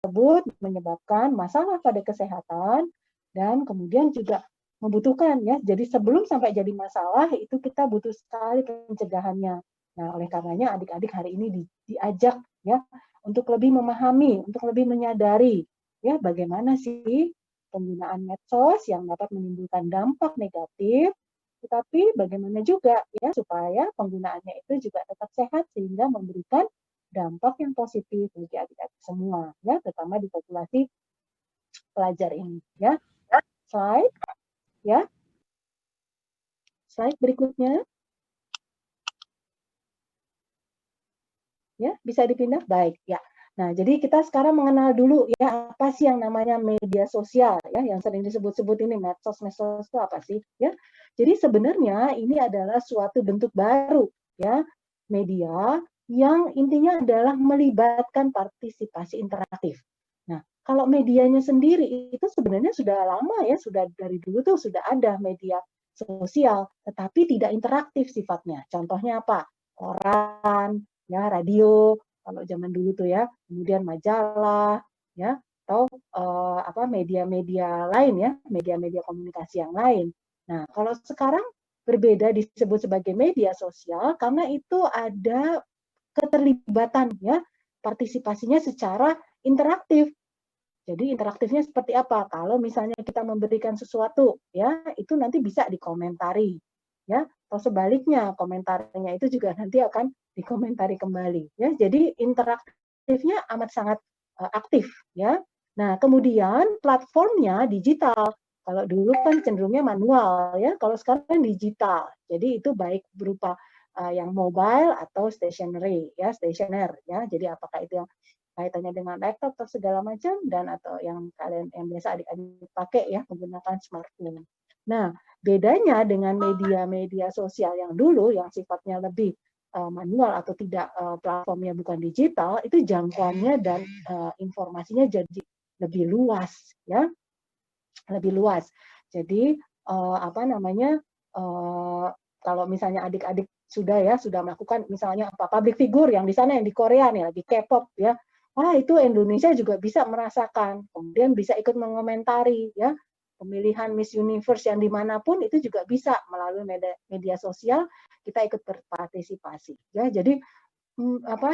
tersebut menyebabkan masalah pada kesehatan dan kemudian juga membutuhkan ya. Jadi sebelum sampai jadi masalah itu kita butuh sekali pencegahannya. Nah, oleh karenanya adik-adik hari ini diajak ya untuk lebih memahami, untuk lebih menyadari ya bagaimana sih penggunaan medsos yang dapat menimbulkan dampak negatif, tetapi bagaimana juga ya supaya penggunaannya itu juga tetap sehat sehingga memberikan dampak yang positif bagi adik-adik semua ya, terutama di populasi pelajar ini ya. Slide ya. Slide berikutnya. Ya, bisa dipindah? Baik, ya. Nah, jadi kita sekarang mengenal dulu ya apa sih yang namanya media sosial ya, yang sering disebut-sebut ini medsos itu apa sih ya? Jadi sebenarnya ini adalah suatu bentuk baru ya, media yang intinya adalah melibatkan partisipasi interaktif. Nah, kalau medianya sendiri itu sebenarnya sudah lama ya, sudah dari dulu tuh sudah ada media sosial, tetapi tidak interaktif sifatnya. Contohnya apa? Koran, ya radio kalau zaman dulu tuh ya, kemudian majalah ya, atau apa media-media lain ya, media-media komunikasi yang lain. Nah, kalau sekarang berbeda disebut sebagai media sosial karena itu ada keterlibatan ya, partisipasinya secara interaktif. Jadi interaktifnya seperti apa? Kalau misalnya kita memberikan sesuatu, ya itu nanti bisa dikomentari, ya. Atau sebaliknya, komentarnya itu juga nanti akan dikomentari kembali, ya. Jadi interaktifnya amat sangat aktif, ya. Nah, kemudian platformnya digital. Kalau dulu kan cenderungnya manual, ya. Kalau sekarang digital. Jadi itu baik berupa yang mobile atau stationery, ya, stationer, ya. Jadi apakah itu yang kaitannya dengan laptop atau segala macam dan atau yang kalian yang biasa adik-adik pakai ya menggunakan smartphone. Nah, bedanya dengan media-media sosial yang dulu yang sifatnya lebih manual atau tidak platformnya bukan digital, itu jangkauannya dan informasinya jadi lebih luas ya, lebih luas. Jadi apa namanya kalau misalnya adik-adik sudah melakukan misalnya apa public figure yang di sana yang di Korea nih lagi K-pop ya, wah itu Indonesia juga bisa merasakan, kemudian bisa ikut mengomentari ya pemilihan Miss Universe yang dimanapun itu juga bisa melalui media sosial kita ikut berpartisipasi ya. Jadi apa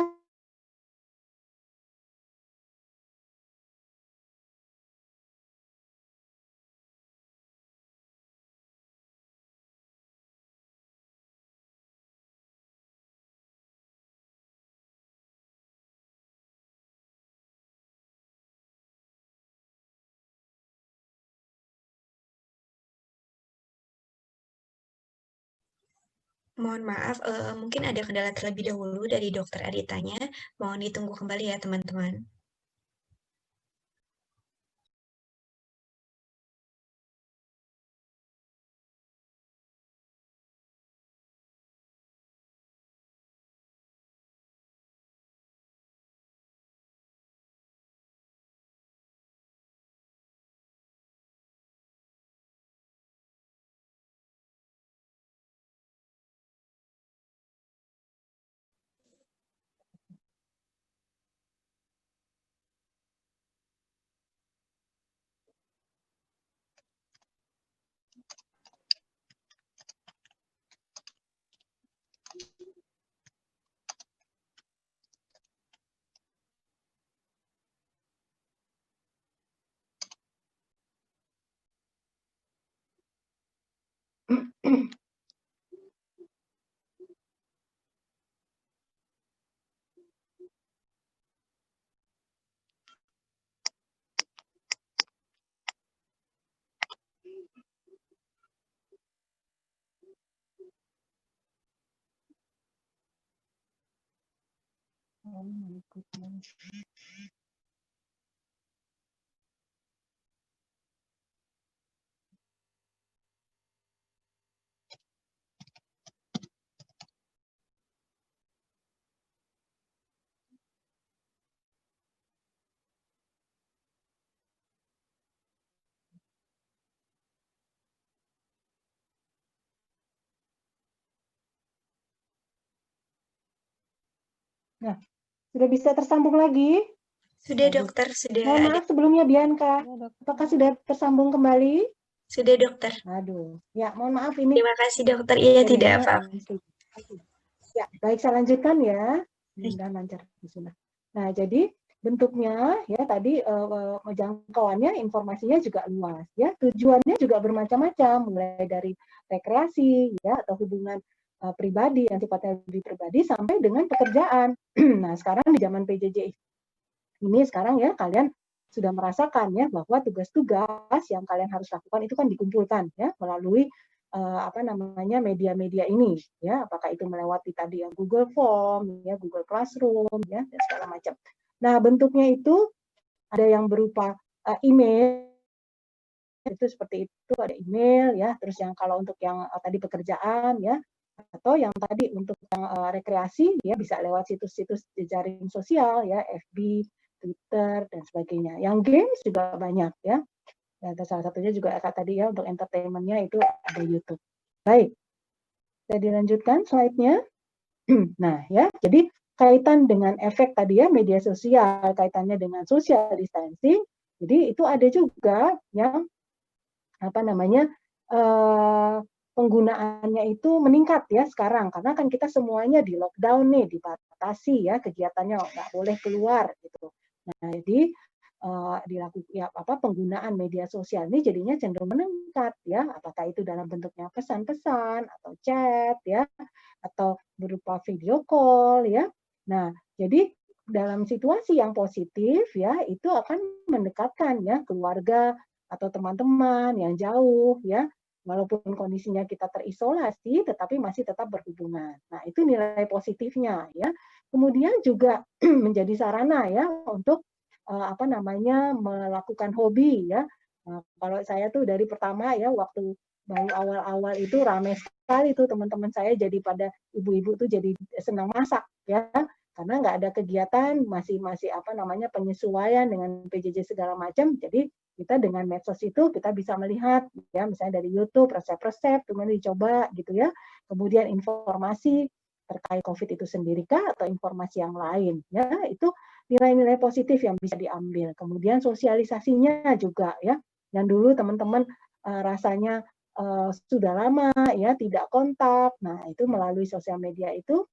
Mohon maaf, mungkin ada kendala terlebih dahulu dari Dokter Aditanya. Mohon ditunggu kembali ya, teman-teman. Nah, sudah bisa tersambung lagi? Sudah Aduh. dokter, sudah Mohon ada. maaf sebelumnya Bianca. Apakah sudah tersambung kembali? Sudah dokter. Aduh, ya mohon maaf ini Terima kasih dokter. Iya tidak jaringannya apa-apa. Ya, baik saya lanjutkan ya. Mudah-mudahan lancar. Bismillah. Nah, jadi bentuknya ya tadi jangkauannya informasinya juga luas ya. Tujuannya juga bermacam-macam, mulai dari rekreasi ya atau hubungan pribadi yang sifatnya lebih pribadi sampai dengan pekerjaan. Nah, sekarang di zaman PJJ ini sekarang ya kalian sudah merasakan ya bahwa tugas-tugas yang kalian harus lakukan itu kan dikumpulkan ya melalui apa namanya media-media ini ya, apakah itu melewati tadi yang Google Form ya, Google Classroom ya dan segala macam. Nah, bentuknya itu ada yang berupa email itu seperti itu, ada email ya, terus yang kalau untuk yang tadi pekerjaan ya, atau yang tadi untuk yang rekreasi ya bisa lewat situs-situs jejaring sosial ya, FB, Twitter dan sebagainya. Yang games juga banyak ya. Dan salah satunya juga tadi ya untuk entertainment-nya itu ada YouTube. Baik, saya dilanjutkan slide-nya. Nah ya, jadi kaitan dengan efek tadi ya media sosial, kaitannya dengan social distancing. Jadi itu ada juga yang apa namanya penggunaannya itu meningkat ya sekarang karena kan kita semuanya di lockdown nih, dibatasi ya kegiatannya nggak boleh keluar gitu. Nah jadi ya, penggunaan media sosial ini jadinya cenderung meningkat ya, apakah itu dalam bentuknya pesan-pesan atau chat ya atau berupa video call ya. Nah jadi dalam situasi yang positif ya itu akan mendekatkan ya keluarga atau teman-teman yang jauh ya, walaupun kondisinya kita terisolasi tetapi masih tetap berhubungan. Nah, itu nilai positifnya ya. Kemudian juga menjadi sarana ya untuk apa namanya melakukan hobi ya. Nah, kalau saya tuh dari pertama ya waktu baru awal-awal itu ramai sekali tuh teman-teman saya jadi pada ibu-ibu tuh jadi senang masak ya karena nggak ada kegiatan masih masih apa namanya penyesuaian dengan PJJ segala macam jadi kita dengan medsos itu kita bisa melihat ya misalnya dari YouTube resep-resep kemudian dicoba gitu ya kemudian informasi terkait COVID itu sendiri kah atau informasi yang lain ya itu nilai-nilai positif yang bisa diambil kemudian sosialisasinya juga ya yang dulu teman-teman rasanya sudah lama ya tidak kontak nah itu melalui sosial media itu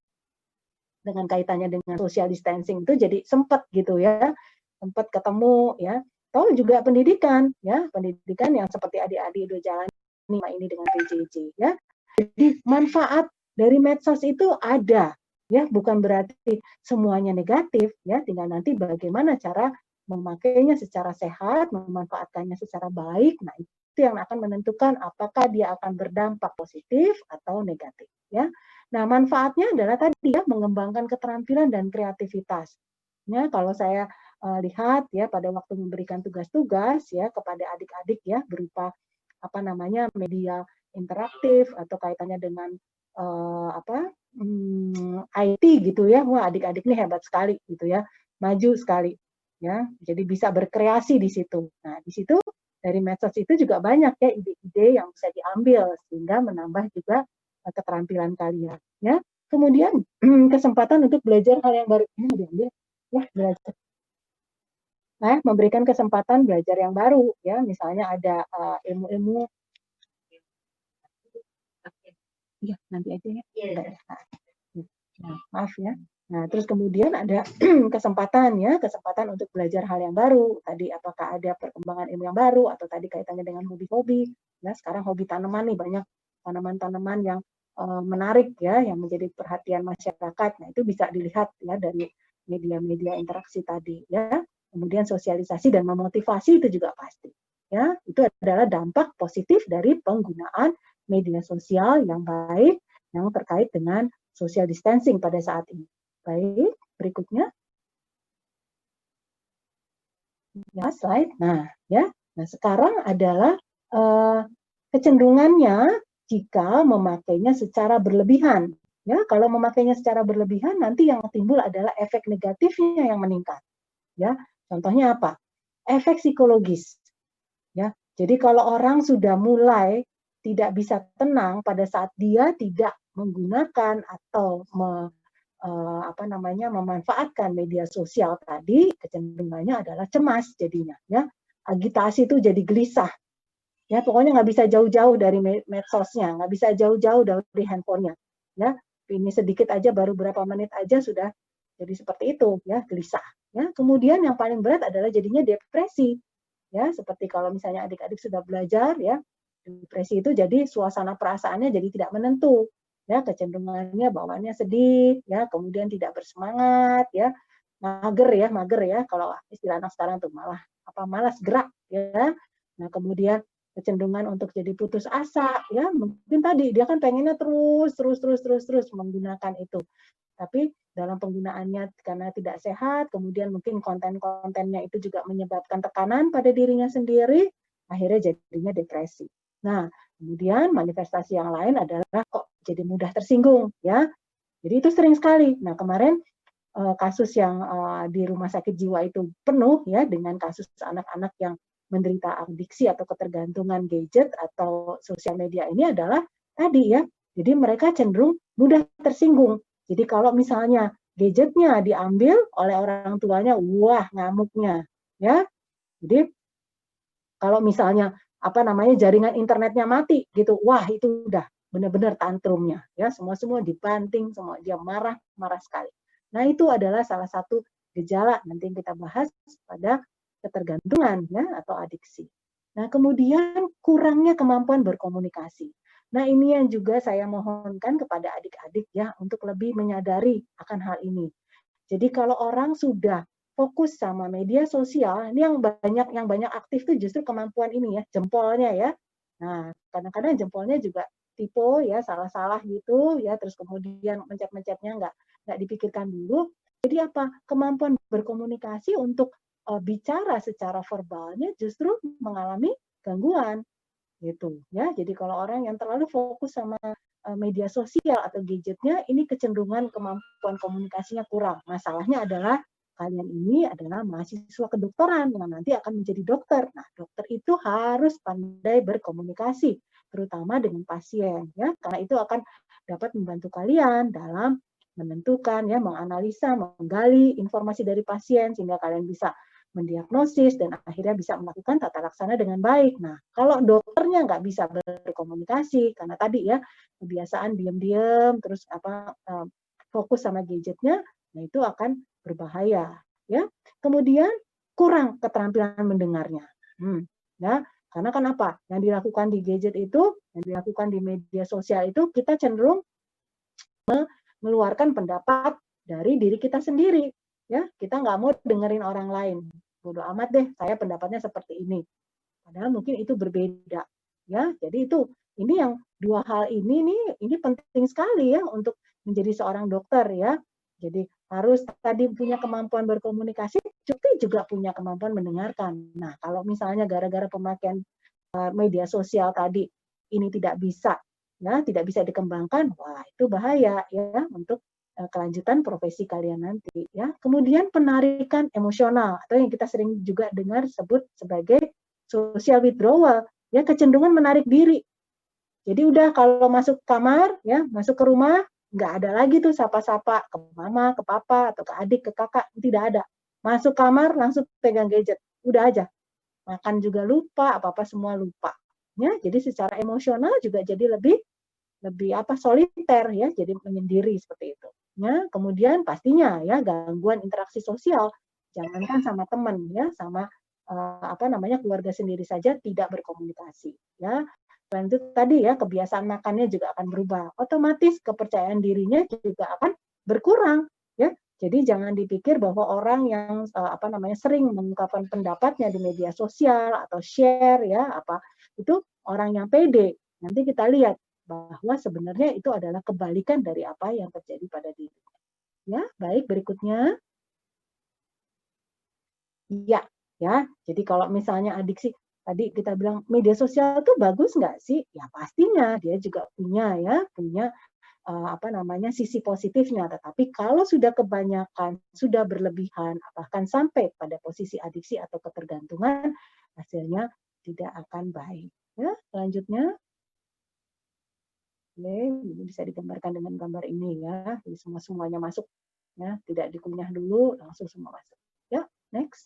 dengan kaitannya dengan social distancing itu jadi sempat gitu ya sempat ketemu ya atau juga pendidikan ya pendidikan yang seperti adik-adik udah jalan ini dengan PJJ ya jadi manfaat dari medsos itu ada ya bukan berarti semuanya negatif ya tinggal nanti bagaimana cara memakainya secara sehat memanfaatkannya secara baik nah itu yang akan menentukan apakah dia akan berdampak positif atau negatif ya nah manfaatnya adalah tadi ya mengembangkan keterampilan dan kreativitas ya kalau saya lihat ya pada waktu memberikan tugas-tugas ya kepada adik-adik ya berupa apa namanya media interaktif atau kaitannya dengan IT gitu ya wah adik-adik ini hebat sekali gitu ya maju sekali ya jadi bisa berkreasi di situ nah di situ dari medsos itu juga banyak ya ide-ide yang bisa diambil sehingga menambah juga keterampilan kalian ya kemudian kesempatan untuk belajar hal yang baru ini diambil ya belajar nah memberikan kesempatan belajar yang baru ya misalnya ada ilmu-ilmu iya nanti aja ya enggak ya nah, maaf ya nah terus kemudian ada kesempatan ya kesempatan untuk belajar hal yang baru tadi apakah ada perkembangan ilmu yang baru atau tadi kaitannya dengan hobi-hobi ya sekarang hobi tanaman nih banyak tanaman-tanaman yang menarik ya yang menjadi perhatian masyarakat nah itu bisa dilihat ya dari media-media interaksi tadi ya kemudian sosialisasi dan memotivasi itu juga pasti ya itu adalah dampak positif dari penggunaan media sosial yang baik yang terkait dengan social distancing pada saat ini. Baik, berikutnya. Ya, slide. Nah, ya. Nah, sekarang adalah kecenderungannya jika memakainya secara berlebihan. Ya, kalau memakainya secara berlebihan nanti yang timbul adalah efek negatifnya yang meningkat. Ya, contohnya apa? Efek psikologis. Ya, jadi kalau orang sudah mulai tidak bisa tenang pada saat dia tidak menggunakan atau apa namanya, memanfaatkan media sosial tadi, kecenderungannya adalah cemas jadinya, ya. Agitasi itu jadi gelisah, ya pokoknya nggak bisa jauh-jauh dari medsosnya, nggak bisa jauh-jauh dari handphonenya, ya. Ini sedikit aja baru berapa menit aja sudah jadi seperti itu, ya gelisah. Ya, kemudian yang paling berat adalah jadinya depresi, ya seperti kalau misalnya adik-adik sudah belajar, ya depresi itu jadi suasana perasaannya jadi tidak menentu, ya kecenderungannya bawaannya sedih, ya kemudian tidak bersemangat, ya mager ya kalau istilah anak sekarang tuh malah apa malas gerak, ya. Nah kemudian kecenderungan untuk jadi putus asa, ya mungkin tadi dia kan pengennya terus menggunakan itu, tapi dalam penggunaannya karena tidak sehat, kemudian mungkin konten-kontennya itu juga menyebabkan tekanan pada dirinya sendiri, akhirnya jadinya depresi. Nah, kemudian manifestasi yang lain adalah kok jadi mudah tersinggung, ya. Jadi itu sering sekali. Nah, kemarin kasus yang di rumah sakit jiwa itu penuh ya dengan kasus anak-anak yang menderita adiksi atau ketergantungan gadget atau sosial media ini adalah tadi ya. Jadi mereka cenderung mudah tersinggung. Jadi kalau misalnya gadgetnya diambil oleh orang tuanya, wah ngamuknya, ya. Jadi kalau misalnya apa namanya jaringan internetnya mati gitu, wah itu udah benar-benar tantrumnya, ya semua dibanting, semua dia marah sekali. Nah itu adalah salah satu gejala nanti yang kita bahas pada ketergantungan ya atau adiksi. Nah kemudian kurangnya kemampuan berkomunikasi. Nah ini yang juga saya mohonkan kepada adik-adik ya untuk lebih menyadari akan hal ini. Jadi kalau orang sudah fokus sama media sosial, ini yang banyak aktif tuh justru kemampuan ini ya, jempolnya ya. Nah, kadang-kadang jempolnya juga tipe ya, salah-salah gitu ya, terus kemudian mencet-mencetnya nggak dipikirkan dulu. Jadi apa? Kemampuan berkomunikasi untuk bicara secara verbalnya justru mengalami gangguan gitu ya. Jadi kalau orang yang terlalu fokus sama media sosial atau gadgetnya, ini kecenderungan kemampuan komunikasinya kurang. Masalahnya adalah kalian ini adalah mahasiswa kedokteran yang nanti akan menjadi dokter. Nah, dokter itu harus pandai berkomunikasi, terutama dengan pasien ya, karena itu akan dapat membantu kalian dalam menentukan ya, menganalisa, menggali informasi dari pasien sehingga kalian bisa mendiagnosis dan akhirnya bisa melakukan tata laksana dengan baik. Nah, kalau dokternya nggak bisa berkomunikasi karena tadi ya kebiasaan diam-diam terus fokus sama gadgetnya, nah itu akan berbahaya ya. Kemudian kurang keterampilan mendengarnya. Ya, karena kan apa? Yang dilakukan di gadget itu, yang dilakukan di media sosial itu kita cenderung mengeluarkan pendapat dari diri kita sendiri. Ya, kita nggak mau dengerin orang lain. Bodoh amat deh, saya pendapatnya seperti ini. Padahal mungkin itu berbeda. Ya, jadi ini yang dua hal ini penting sekali ya untuk menjadi seorang dokter ya. Jadi harus tadi punya kemampuan berkomunikasi, tapi juga punya kemampuan mendengarkan. Nah, kalau misalnya gara-gara pemakaian media sosial tadi ini tidak bisa ya, tidak bisa dikembangkan, wah itu bahaya ya untuk kelanjutan profesi kalian nanti ya. Kemudian penarikan emosional atau yang kita sering juga dengar sebut sebagai social withdrawal ya, kecenderungan menarik diri. Jadi udah kalau masuk kamar ya, masuk ke rumah nggak ada lagi tuh sapa-sapa ke mama, ke papa atau ke adik, ke kakak, tidak ada. Masuk kamar langsung pegang gadget, udah aja. Makan juga lupa, apa-apa semua lupa. Ya, jadi secara emosional juga jadi lebih lebih apa soliter ya, jadi menyendiri seperti itu. Ya, kemudian pastinya ya gangguan interaksi sosial, jangankan sama teman ya, sama apa namanya keluarga sendiri saja tidak berkomunikasi ya. Selain itu tadi ya kebiasaan makannya juga akan berubah, otomatis kepercayaan dirinya juga akan berkurang ya. Jadi jangan dipikir bahwa orang yang apa namanya sering mengungkapkan pendapatnya di media sosial atau share ya apa itu orang yang pede. Nanti kita lihat bahwa sebenarnya itu adalah kebalikan dari apa yang terjadi pada diri. Ya, baik berikutnya. Iya, ya. Jadi kalau misalnya adiksi tadi kita bilang media sosial itu bagus nggak sih? Ya pastinya dia juga punya apa namanya sisi positifnya. Tetapi kalau sudah kebanyakan, sudah berlebihan, bahkan sampai pada posisi adiksi atau ketergantungan, hasilnya tidak akan baik. Ya, selanjutnya. Oke, ini bisa digambarkan dengan gambar ini ya. Jadi semuanya masuk ya, tidak dikunyah dulu, langsung semua masuk. Ya, next.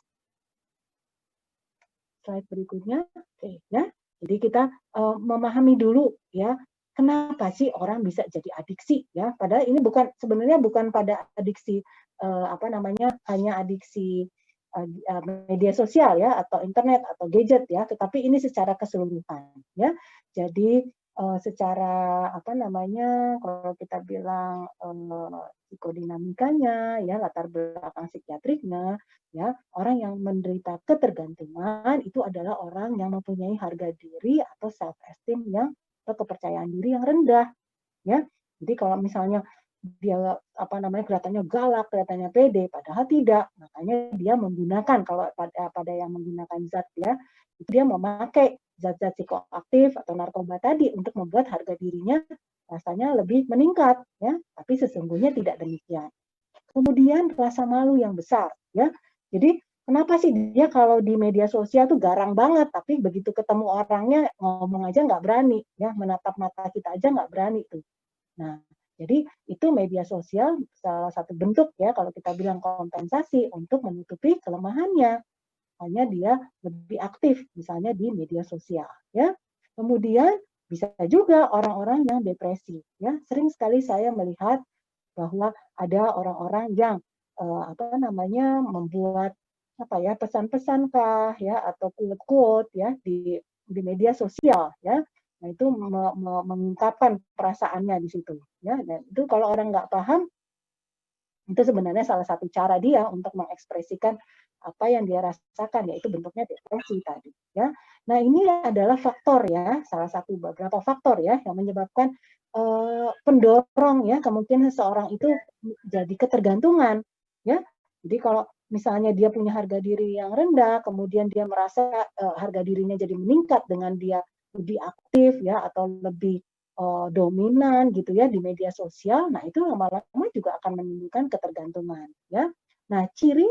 Slide berikutnya. Oke, ya. Jadi kita memahami dulu ya, kenapa sih orang bisa jadi adiksi ya? Padahal ini sebenarnya bukan pada adiksi apa namanya, hanya adiksi media sosial ya atau internet atau gadget ya, tetapi ini secara keseluruhan ya. Jadi secara apa namanya, kalau kita bilang psikodinamikanya ya, latar belakang psikiatriknya ya, orang yang menderita ketergantungan itu adalah orang yang mempunyai harga diri atau self esteem atau kepercayaan diri yang rendah ya. Jadi kalau misalnya dia apa namanya, kelihatannya galak, kelihatannya pede, padahal tidak. Makanya dia menggunakan, kalau pada yang menggunakan zat ya, itu dia memakai zat-zat psikoaktif atau narkoba tadi untuk membuat harga dirinya rasanya lebih meningkat ya, tapi sesungguhnya tidak demikian. Kemudian rasa malu yang besar ya. Jadi kenapa sih dia kalau di media sosial tuh garang banget, tapi begitu ketemu orangnya ngomong aja nggak berani ya, menatap mata kita aja nggak berani tuh. Nah, jadi itu media sosial salah satu bentuk ya kalau kita bilang kompensasi untuk menutupi kelemahannya. Hanya dia lebih aktif misalnya di media sosial ya. Kemudian bisa juga orang-orang yang depresi ya. Sering sekali saya melihat bahwa ada orang-orang yang apa namanya, membuat apa ya, pesan-pesan kah ya atau quote-quote ya di media sosial ya. Nah, itu mengungkapkan perasaannya di situ ya, dan itu kalau orang nggak paham, itu sebenarnya salah satu cara dia untuk mengekspresikan apa yang dia rasakan, yaitu bentuknya depresi tadi ya. Nah, ini adalah faktor ya, salah satu beberapa faktor ya yang menyebabkan pendorong ya kemungkinan seseorang itu jadi ketergantungan ya. Jadi kalau misalnya dia punya harga diri yang rendah, kemudian dia merasa harga dirinya jadi meningkat dengan dia lebih aktif ya atau lebih dominan gitu ya di media sosial, nah itu lama-lama juga akan menimbulkan ketergantungan ya. Nah, ciri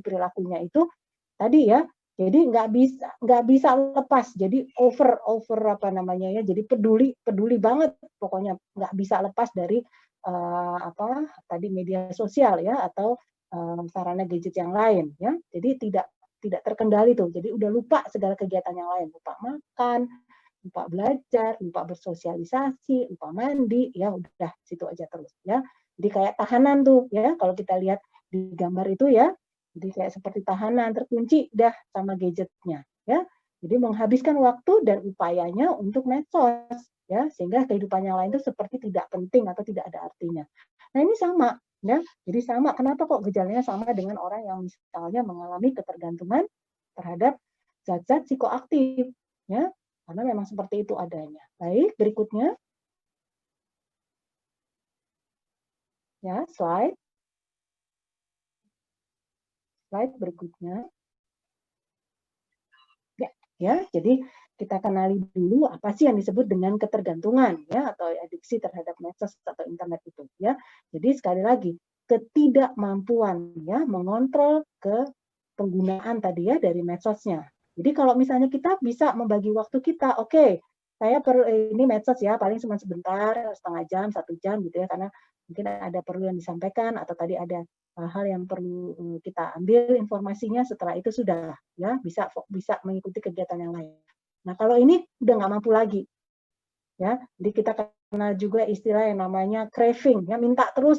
perilakunya itu tadi ya, jadi nggak bisa lepas, jadi over over apa namanya ya, jadi peduli peduli banget pokoknya nggak bisa lepas dari apa tadi media sosial ya atau sarana gadget yang lain ya. Jadi tidak tidak terkendali tuh, jadi udah lupa segala kegiatan yang lain, lupa makan, lupa belajar, lupa bersosialisasi, lupa mandi, ya udah situ aja terus ya. Jadi kayak tahanan tuh ya, kalau kita lihat di gambar itu ya, jadi kayak seperti tahanan terkunci dah sama gadgetnya ya. Jadi menghabiskan waktu dan upayanya untuk medsos ya, sehingga kehidupan yang lain itu seperti tidak penting atau tidak ada artinya. Nah ini sama ya, jadi sama. Kenapa kok gejalanya sama dengan orang yang misalnya mengalami ketergantungan terhadap zat-zat psikoaktif ya, karena memang seperti itu adanya. Baik, berikutnya ya, slide berikutnya. Ya, ya, jadi kita kenali dulu apa sih yang disebut dengan ketergantungan ya atau adiksi terhadap medsos atau internet itu ya. Jadi sekali lagi, ketidakmampuan ya mengontrol ke penggunaan tadi ya dari medsosnya. Jadi kalau misalnya kita bisa membagi waktu kita, oke, saya ini medsos ya paling cuma sebentar, setengah jam, 1 jam gitu ya, karena mungkin ada perlu yang disampaikan atau tadi ada hal-hal yang perlu kita ambil informasinya, setelah itu sudah ya bisa bisa mengikuti kegiatan yang lain. Nah kalau ini udah nggak mampu lagi ya, jadi kita kenal juga istilah yang namanya craving ya, minta terus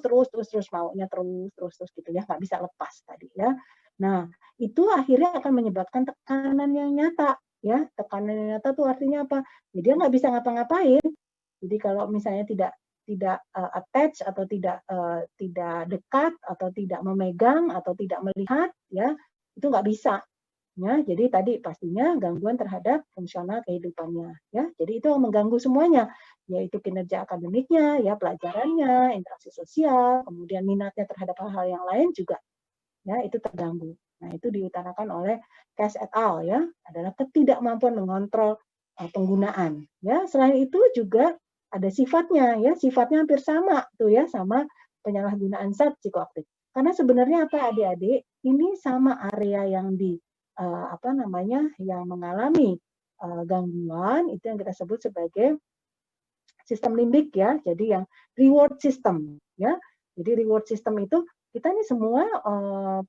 maunya terus gitu ya, nggak bisa lepas tadi ya. Nah itu akhirnya akan menyebabkan tekanan yang nyata ya, tekanan yang nyata tuh artinya apa? Ya dia nggak bisa ngapa-ngapain. Jadi kalau misalnya tidak tidak attach atau tidak dekat atau tidak memegang atau tidak melihat ya, itu nggak bisa. Ya, jadi tadi pastinya gangguan terhadap fungsional kehidupannya ya. Jadi itu mengganggu semuanya, yaitu kinerja akademiknya, ya pelajarannya, interaksi sosial, kemudian minatnya terhadap hal-hal yang lain juga ya itu terganggu. Nah, itu diutarakan oleh Cass et al. Ya, adalah ketidakmampuan mengontrol penggunaan. Ya, selain itu juga ada sifatnya ya, sifatnya hampir sama tuh ya sama penyalahgunaan zat psikoaktif. Karena sebenarnya apa adik-adik, ini sama area yang apa namanya, yang mengalami gangguan itu yang kita sebut sebagai sistem limbik ya, jadi yang reward system ya. Jadi reward system itu kita nih semua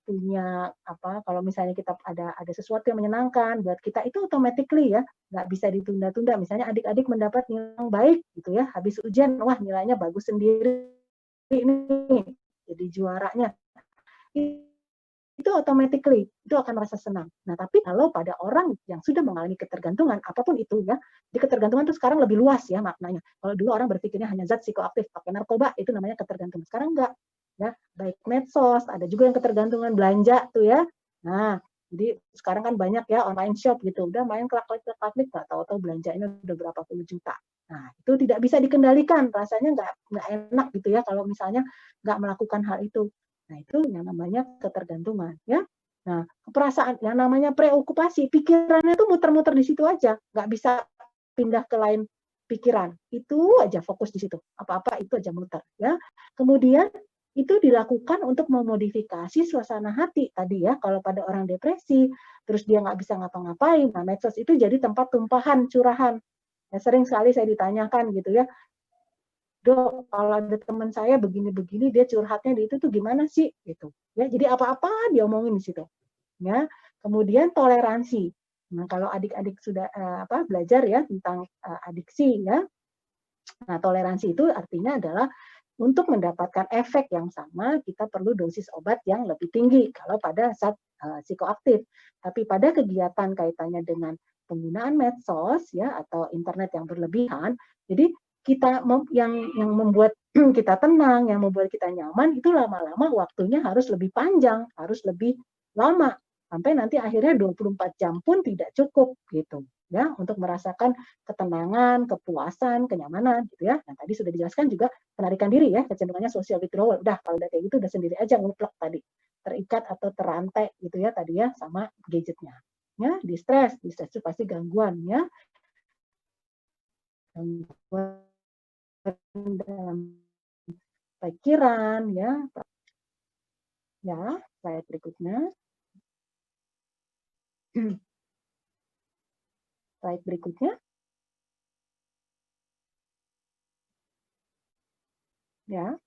punya apa, kalau misalnya kita ada sesuatu yang menyenangkan buat kita itu automatically ya, nggak bisa ditunda-tunda. Misalnya adik-adik mendapat nilai yang baik gitu ya, habis ujian, wah nilainya bagus sendiri ini, jadi juaranya. Itu automatically, itu akan merasa senang. Nah, tapi kalau pada orang yang sudah mengalami ketergantungan, apapun itu ya, di ketergantungan itu sekarang lebih luas ya maknanya. Kalau dulu orang berpikirnya hanya zat psikoaktif, pakai narkoba, itu namanya ketergantungan. Sekarang enggak. Ya, baik medsos, ada juga yang ketergantungan belanja tuh ya. Nah, jadi sekarang kan banyak ya online shop gitu, udah main klik-klik, nggak tahu-tahu belanjanya udah berapa puluh juta. Nah, itu tidak bisa dikendalikan, rasanya nggak enak gitu ya kalau misalnya nggak melakukan hal itu. Nah, itu yang namanya ketergantungan, ya. Nah, perasaan yang namanya preokupasi, pikirannya tuh muter-muter di situ aja, nggak bisa pindah ke lain pikiran. Itu aja fokus di situ. Apa-apa itu aja muter, ya. Kemudian itu dilakukan untuk memodifikasi suasana hati tadi ya. Kalau pada orang depresi, terus dia nggak bisa ngapa-ngapain, nah medsos itu jadi tempat tumpahan, curahan. Ya, sering sekali saya ditanyakan gitu ya, Dok, kalau ada teman saya begini-begini, dia curhatnya di itu tuh gimana sih? Gitu. Ya, jadi apa-apa dia omongin di situ. Ya. Kemudian toleransi. Nah, kalau adik-adik sudah belajar ya tentang adiksi ya. Nah, toleransi itu artinya adalah untuk mendapatkan efek yang sama, kita perlu dosis obat yang lebih tinggi kalau pada zat psikoaktif. Tapi pada kegiatan kaitannya dengan penggunaan medsos ya atau internet yang berlebihan, jadi kita yang membuat kita tenang, yang membuat kita nyaman itu lama-lama waktunya harus lebih panjang, harus lebih lama sampai nanti akhirnya 24 jam pun tidak cukup gitu ya untuk merasakan ketenangan, kepuasan, kenyamanan gitu ya. Nah, tadi sudah dijelaskan juga penarikan diri ya, kecenderungannya social withdrawal. Udah kalau udah kayak gitu udah sendiri aja nguplek tadi. Terikat atau terantai gitu ya tadi ya sama gadgetnya. Ya, di stres itu pasti gangguan ya. Gangguan dalam pikiran ya. Ya, slide berikutnya. Slide berikutnya. Ya.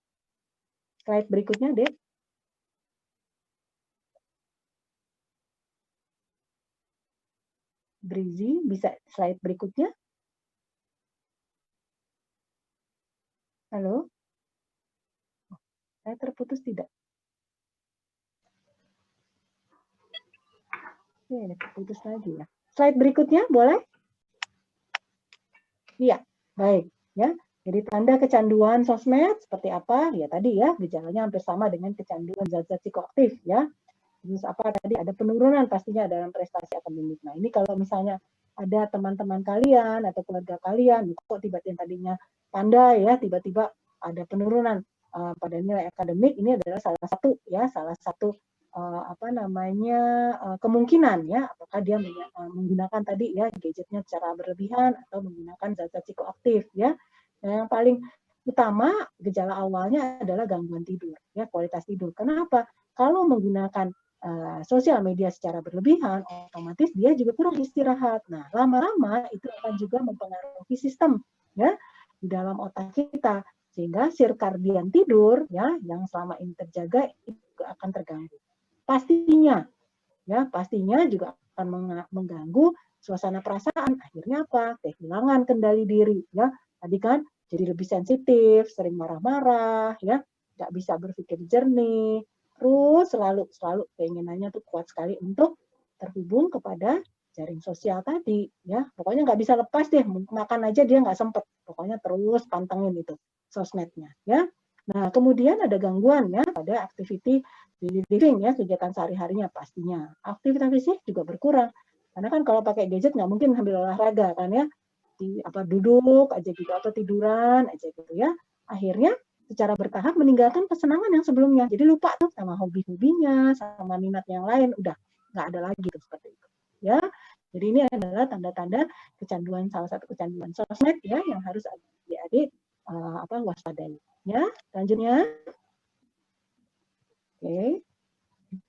Slide berikutnya, Dek. Brizi, bisa slide berikutnya? Halo? Saya terputus tidak? Oke, terputus lagi ya. Slide berikutnya, boleh? Iya, baik. Ya, jadi tanda kecanduan sosmed seperti apa? Ya tadi ya, gejalanya hampir sama dengan kecanduan zat-zat psikoaktif ya. Terus apa tadi ada penurunan pastinya dalam prestasi akademik. Nah, ini kalau misalnya ada teman-teman kalian atau keluarga kalian kok tiba-tiba tadinya pandai ya, tiba-tiba ada penurunan pada nilai akademik, ini adalah salah satu kemungkinan ya, apakah dia menggunakan tadi ya gadgetnya secara berlebihan atau menggunakan zat-zat psikoaktif ya. Nah, yang paling utama gejala awalnya adalah gangguan tidur ya, kualitas tidur. Kenapa? Kalau menggunakan sosial media secara berlebihan, otomatis dia juga kurang istirahat. Nah, lama-lama itu akan juga mempengaruhi sistem ya di dalam otak kita, sehingga sirkadian tidur ya yang selama ini terjaga itu juga akan terganggu. Pastinya juga akan mengganggu suasana perasaan. Akhirnya apa? Kehilangan kendali diri ya. Tadi kan jadi lebih sensitif, sering marah-marah ya, nggak bisa berpikir jernih, terus selalu keinginannya tuh kuat sekali untuk terhubung kepada jaring sosial tadi ya. Pokoknya nggak bisa lepas deh, makan aja dia nggak sempet. Pokoknya terus pantengin itu sosmednya ya. Nah, kemudian ada gangguan ya pada activity daily living ya, kegiatan sehari-harinya pastinya. Aktivitas fisik juga berkurang. Karena kan kalau pakai gadget nggak mungkin sambil olahraga kan ya. Duduk aja gitu atau tiduran aja gitu ya. Akhirnya secara bertahap meninggalkan kesenangan yang sebelumnya. Jadi lupa tuh sama hobi-hobinya, sama minat yang lain, udah nggak ada lagi tuh seperti itu. Ya. Jadi ini adalah tanda-tanda kecanduan, salah satu kecanduan sosmed ya yang harus adik-adik waspadai. Ya, selanjutnya. Oke.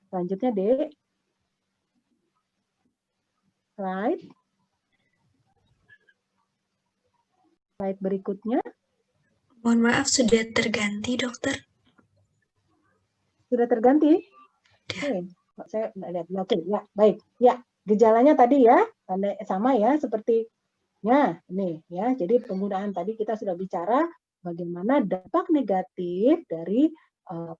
Selanjutnya, Dek. Slide. Slide berikutnya. Mohon maaf, sudah terganti, dokter. Sudah terganti? Oke, saya nggak lihat. Oke, ya, baik. Ya, gejalanya tadi ya, tanda sama ya, sepertinya ini ya. Jadi penggunaan tadi kita sudah bicara bagaimana dampak negatif dari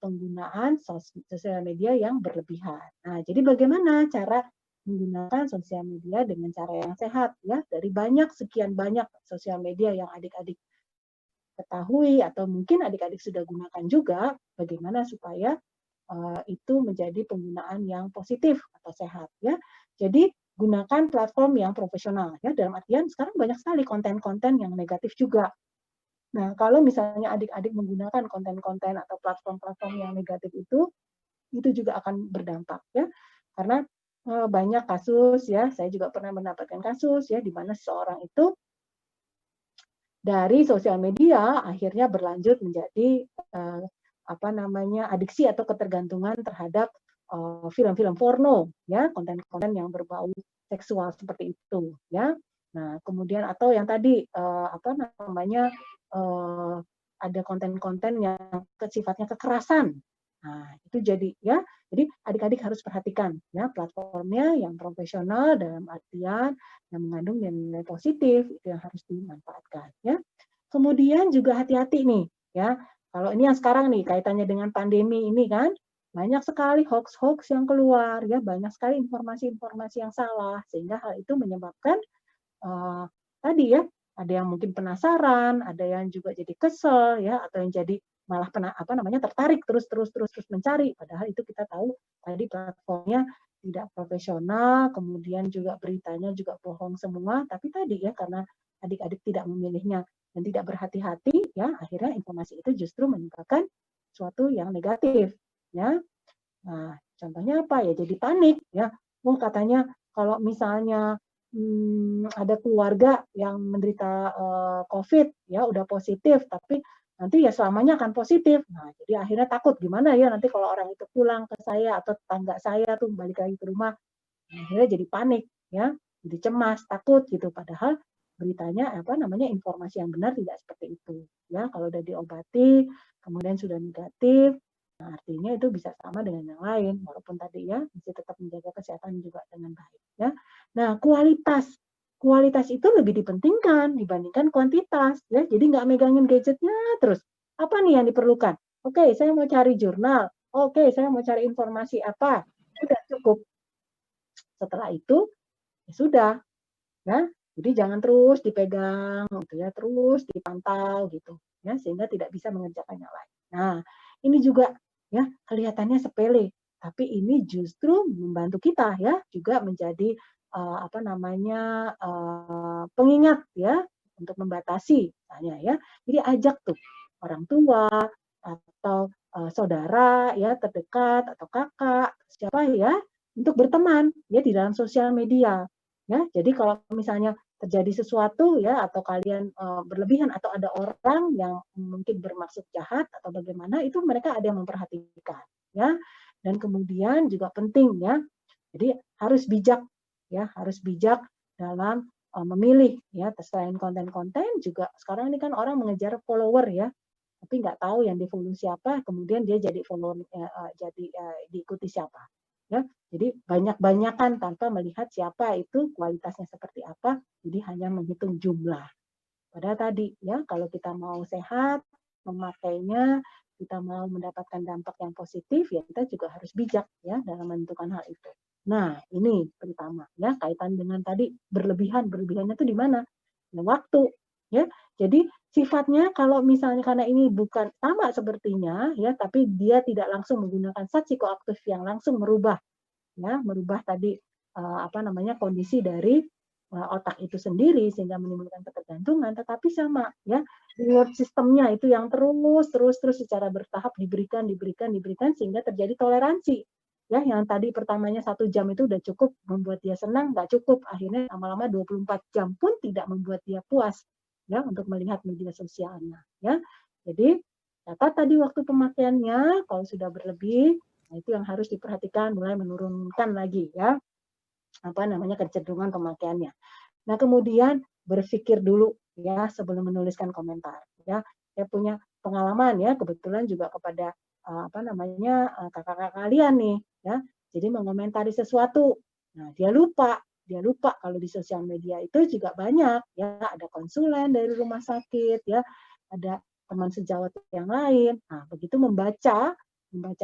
penggunaan sosial media yang berlebihan. Nah, jadi bagaimana cara menggunakan sosial media dengan cara yang sehat ya? Dari sekian banyak sosial media yang adik-adik ketahui atau mungkin adik-adik sudah gunakan juga, bagaimana supaya itu menjadi penggunaan yang positif atau sehat ya. Jadi gunakan platform yang profesional ya, dalam artian sekarang banyak sekali konten-konten yang negatif juga. Nah, kalau misalnya adik-adik menggunakan konten-konten atau platform-platform yang negatif itu juga akan berdampak ya. Karena banyak kasus ya, saya juga pernah mendapatkan kasus ya di mana seseorang itu dari sosial media akhirnya berlanjut menjadi adiksi atau ketergantungan terhadap film-film porno ya, konten-konten yang berbau seksual seperti itu ya. Nah, kemudian atau yang tadi ada konten-konten yang sifatnya kekerasan. Nah, itu jadi ya. Jadi adik-adik harus perhatikan ya platformnya yang profesional dalam artian yang mengandung nilai positif itu yang harus dimanfaatkan ya. Kemudian juga hati-hati nih ya. Kalau ini yang sekarang nih kaitannya dengan pandemi ini kan banyak sekali hoax-hoax yang keluar ya, banyak sekali informasi-informasi yang salah sehingga hal itu menyebabkan tadi ya ada yang mungkin penasaran, ada yang juga jadi kesel ya atau yang jadi malah tertarik terus mencari padahal itu kita tahu tadi platformnya tidak profesional, kemudian juga beritanya juga bohong semua, tapi tadi ya karena adik-adik tidak memilihnya dan tidak berhati-hati ya akhirnya informasi itu justru menimbulkan sesuatu yang negatif ya. Nah, contohnya apa ya? Jadi panik ya. Oh, katanya kalau misalnya ada keluarga yang menderita COVID ya udah positif, tapi nanti ya selamanya akan positif. Nah, jadi akhirnya takut gimana ya nanti kalau orang itu pulang ke saya atau tetangga saya tuh balik lagi ke rumah, akhirnya jadi panik ya, jadi cemas, takut gitu. Padahal beritanya informasi yang benar tidak seperti itu ya. Kalau udah diobati kemudian sudah negatif, nah artinya itu bisa sama dengan yang lain walaupun tadi ya mesti tetap menjaga kesehatan juga dengan baik ya. Nah, kualitas itu lebih dipentingkan dibandingkan kuantitas ya. Jadi nggak megangin gadgetnya terus. Apa nih yang diperlukan? Oke, saya mau cari jurnal. Oke, saya mau cari informasi apa. Sudah cukup. Setelah itu ya sudah ya. Jadi jangan terus dipegang gitu ya, terus dipantau gitu ya sehingga tidak bisa mengerjakan yang lain. Nah, ini juga ya kelihatannya sepele, tapi ini justru membantu kita ya juga menjadi pengingat ya untuk membatasi misalnya ya. Jadi ajak tuh orang tua atau saudara ya terdekat atau kakak siapa ya untuk berteman ya di dalam sosial media ya. Jadi kalau misalnya terjadi sesuatu ya atau kalian berlebihan atau ada orang yang mungkin bermaksud jahat atau bagaimana itu mereka ada yang memperhatikan ya. Dan kemudian juga penting ya. Jadi harus bijak ya, harus bijak dalam memilih ya. Selain konten-konten juga sekarang ini kan orang mengejar follower ya, tapi nggak tahu yang di-follow siapa, kemudian dia jadi diikuti siapa. Ya, jadi banyak-banyakan tanpa melihat siapa itu kualitasnya seperti apa, jadi hanya menghitung jumlah. Padahal tadi ya, kalau kita mau sehat, memakainya, kita mau mendapatkan dampak yang positif, ya kita juga harus bijak ya dalam menentukan hal itu. Nah, ini pertama ya, kaitan dengan tadi berlebihan. Berlebihannya itu di mana? Di waktu ya. Jadi sifatnya kalau misalnya karena ini bukan sama sepertinya ya, tapi dia tidak langsung menggunakan zat psikoaktif yang langsung merubah tadi kondisi dari otak itu sendiri sehingga menimbulkan ketergantungan, tetapi sama ya reward sistemnya itu yang terus secara bertahap diberikan sehingga terjadi toleransi ya. Yang tadi pertamanya 1 jam itu udah cukup membuat dia senang, nggak cukup, akhirnya lama-lama 24 jam pun tidak membuat dia puas ya untuk melihat media sosialnya ya. Jadi catat tadi waktu pemakaiannya, kalau sudah berlebih, nah itu yang harus diperhatikan, mulai menurunkan lagi ya kecenderungan pemakaiannya. Nah, kemudian berpikir dulu ya sebelum menuliskan komentar ya. Saya punya pengalaman ya kebetulan juga kepada apa namanya kakak-kakak kalian nih ya. Jadi mengomentari sesuatu. Nah, dia lupa kalau di sosial media itu juga banyak ya, ada konsulen dari rumah sakit ya, ada teman sejawat yang lain. Nah, begitu membaca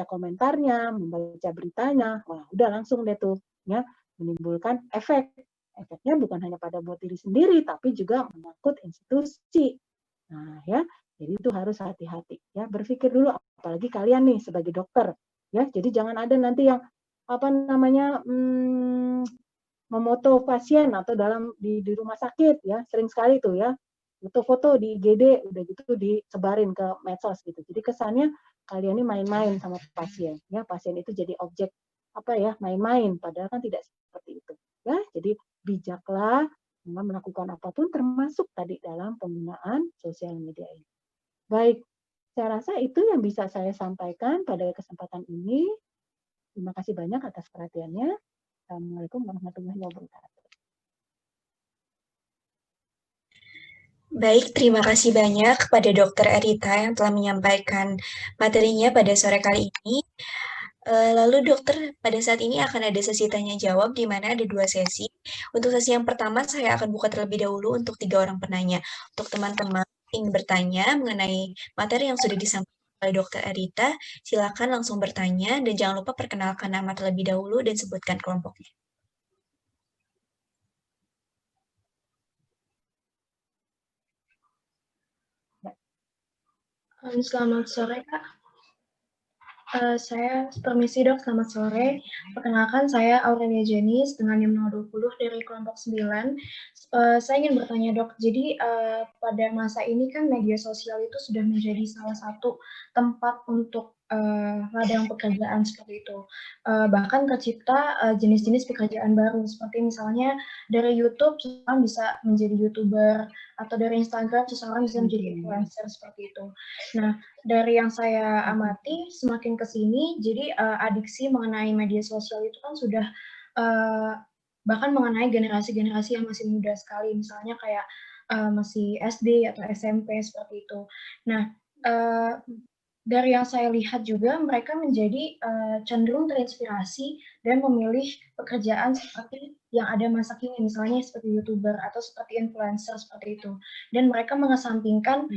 komentarnya, membaca beritanya, wah udah langsung deh tuh ya menimbulkan efek. Efeknya bukan hanya pada buat diri sendiri, tapi juga menyangkut institusi. Nah, ya, jadi itu harus hati-hati ya. Berpikir dulu, apalagi kalian nih sebagai dokter, ya. Jadi jangan ada nanti yang apa namanya memoto pasien atau di rumah sakit ya, sering sekali tuh ya, foto-foto di IGD udah gitu disebarin ke medsos gitu. Jadi kesannya kalian ini main-main sama pasien ya, pasien itu jadi objek apa ya, main-main padahal kan tidak seperti itu. Ya, jadi bijaklah melakukan apapun termasuk tadi dalam penggunaan sosial media ini. Baik, saya rasa itu yang bisa saya sampaikan pada kesempatan ini. Terima kasih banyak atas perhatiannya. Assalamualaikum warahmatullahi wabarakatuh. Baik, terima kasih banyak kepada Dokter Erita yang telah menyampaikan materinya pada sore kali ini. Lalu dokter, pada saat ini akan ada sesi tanya jawab di mana ada 2 sesi. Untuk sesi yang pertama saya akan buka terlebih dahulu untuk 3 orang penanya. Untuk teman-teman ingin bertanya mengenai materi yang sudah disampaikan oleh Dokter Erita, silakan langsung bertanya dan jangan lupa perkenalkan nama terlebih dahulu dan sebutkan kelompoknya. Selamat sore, Kak. Saya permisi dok, selamat sore. Perkenalkan saya Aurelia Jenis dengan NIM 020 dari kelompok 9. Saya ingin bertanya dok, jadi pada masa ini kan media sosial itu sudah menjadi salah satu tempat untuk ladang pekerjaan seperti itu. Bahkan tercipta jenis-jenis pekerjaan baru, seperti misalnya dari YouTube seseorang bisa menjadi YouTuber, atau dari Instagram seseorang bisa menjadi influencer seperti itu. Nah, dari yang saya amati semakin ke sini, jadi adiksi mengenai media sosial itu kan sudah bahkan mengenai generasi-generasi yang masih muda sekali, misalnya kayak masih SD atau SMP seperti itu. Nah, dari yang saya lihat juga mereka menjadi cenderung terinspirasi dan memilih pekerjaan seperti yang ada masa kini, misalnya seperti YouTuber atau seperti influencer seperti itu. Dan mereka mengesampingkan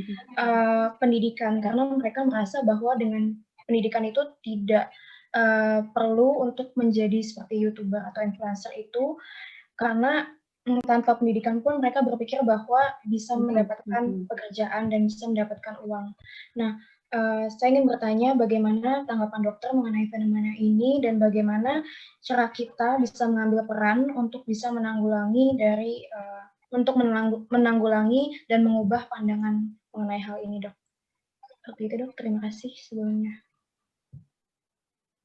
pendidikan karena mereka merasa bahwa dengan pendidikan itu tidak perlu untuk menjadi seperti YouTuber atau influencer itu, karena tanpa pendidikan pun mereka berpikir bahwa bisa mendapatkan pekerjaan dan bisa mendapatkan uang. Nah, saya ingin bertanya bagaimana tanggapan dokter mengenai fenomena ini dan bagaimana cara kita bisa mengambil peran untuk bisa menanggulangi menanggulangi dan mengubah pandangan mengenai hal ini, dok. Seperti itu, dok. Terima kasih sebelumnya.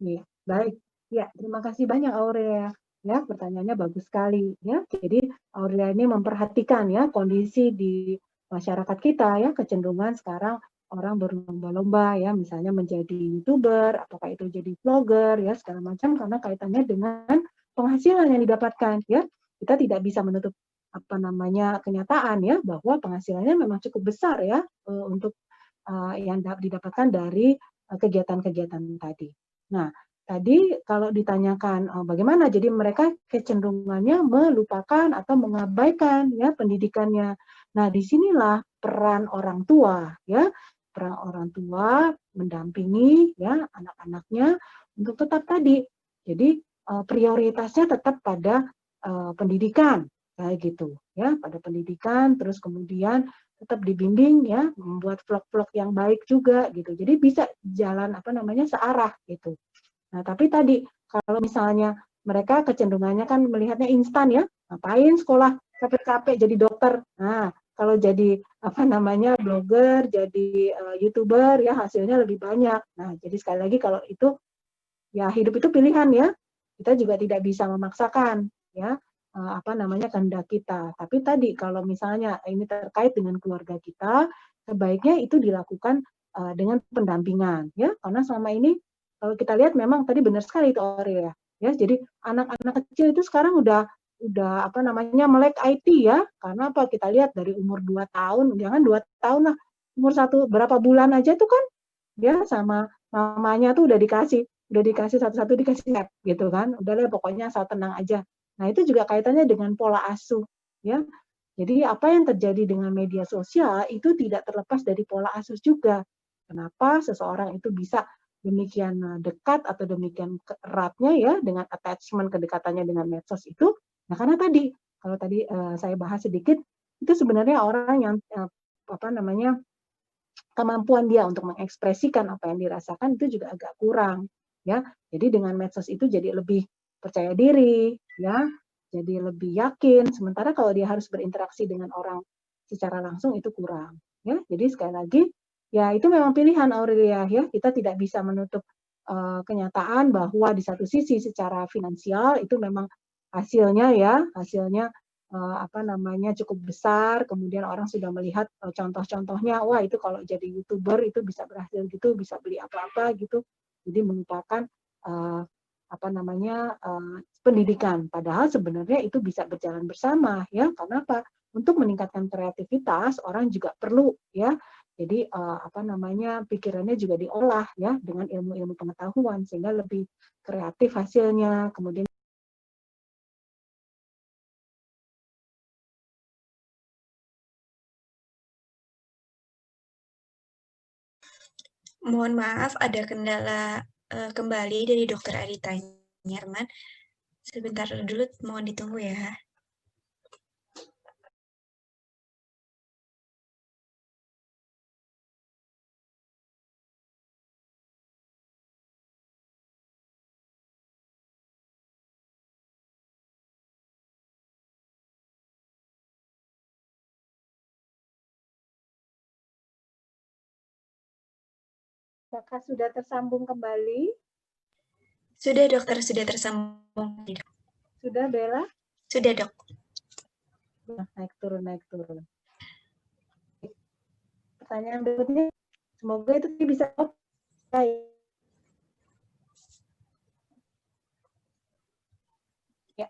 Ya, baik. Ya, terima kasih banyak Aurea. Ya, pertanyaannya bagus sekali. Ya, jadi Aurea ini memperhatikan ya kondisi di masyarakat kita ya, kecenderungan sekarang orang berlomba-lomba ya, misalnya menjadi YouTuber, apakah itu jadi vlogger ya, segala macam karena kaitannya dengan penghasilan yang didapatkan ya. Kita tidak bisa menutup apa namanya kenyataan ya bahwa penghasilannya memang cukup besar ya untuk yang didapatkan dari kegiatan-kegiatan tadi. Nah, tadi kalau ditanyakan bagaimana, jadi mereka kecenderungannya melupakan atau mengabaikan ya pendidikannya. Nah, disinilah peran orang tua ya, peran orang tua mendampingi ya anak-anaknya untuk tetap tadi. Jadi prioritasnya tetap pada pendidikan kayak gitu ya, pada pendidikan, terus kemudian tetap dibimbing ya, membuat vlog-vlog yang baik juga gitu. Jadi bisa jalan apa namanya searah gitu. Nah, tapi tadi kalau misalnya mereka kecenderungannya kan melihatnya instan ya, ngapain sekolah capek-capek jadi dokter. Nah, kalau jadi apa namanya blogger, jadi YouTuber ya hasilnya lebih banyak. Nah, jadi sekali lagi kalau itu ya hidup itu pilihan ya. Kita juga tidak bisa memaksakan ya apa namanya kehendak kita. Tapi tadi kalau misalnya ini terkait dengan keluarga kita, sebaiknya itu dilakukan dengan pendampingan ya. Karena selama ini kalau kita lihat memang tadi benar sekali itu Aurea ya. Jadi anak-anak kecil itu sekarang udah udah apa namanya melek IT ya. Karena apa? Kita lihat dari umur 2 tahun, jangan 2 tahun lah, umur berapa bulan aja tuh kan dia sama mamanya tuh udah dikasih satu-satu dikasih tab gitu kan. Udah deh pokoknya asal tenang aja. Nah, itu juga kaitannya dengan pola asuh ya. Jadi apa yang terjadi dengan media sosial itu tidak terlepas dari pola asuh juga. Kenapa seseorang itu bisa demikian dekat atau demikian eratnya ya dengan attachment kedekatannya dengan medsos itu? Nah, karena tadi kalau tadi saya bahas sedikit itu sebenarnya orang yang apa namanya kemampuan dia untuk mengekspresikan apa yang dirasakan itu juga agak kurang ya. Jadi dengan medsos itu jadi lebih percaya diri ya, jadi lebih yakin. Sementara kalau dia harus berinteraksi dengan orang secara langsung itu kurang ya. Jadi sekali lagi ya itu memang pilihan Aurelia ya. Kita tidak bisa menutup kenyataan bahwa di satu sisi secara finansial itu memang hasilnya apa namanya cukup besar, kemudian orang sudah melihat contoh-contohnya, wah itu kalau jadi YouTuber itu bisa berhasil gitu, bisa beli apa-apa gitu. Jadi melupakan apa namanya pendidikan. Padahal sebenarnya itu bisa berjalan bersama ya. Karena apa? Untuk meningkatkan kreativitas orang juga perlu ya. Jadi apa namanya pikirannya juga diolah ya dengan ilmu-ilmu pengetahuan sehingga lebih kreatif hasilnya. Kemudian Mohon maaf ada kendala kembali dari Dokter Arita Nyarman. Sebentar dulu, mohon ditunggu ya. apakah sudah tersambung kembali? Sudah dokter, sudah tersambung. Sudah Bella? Sudah dok. Naik turun. Pertanyaan berikutnya, semoga itu bisa ya.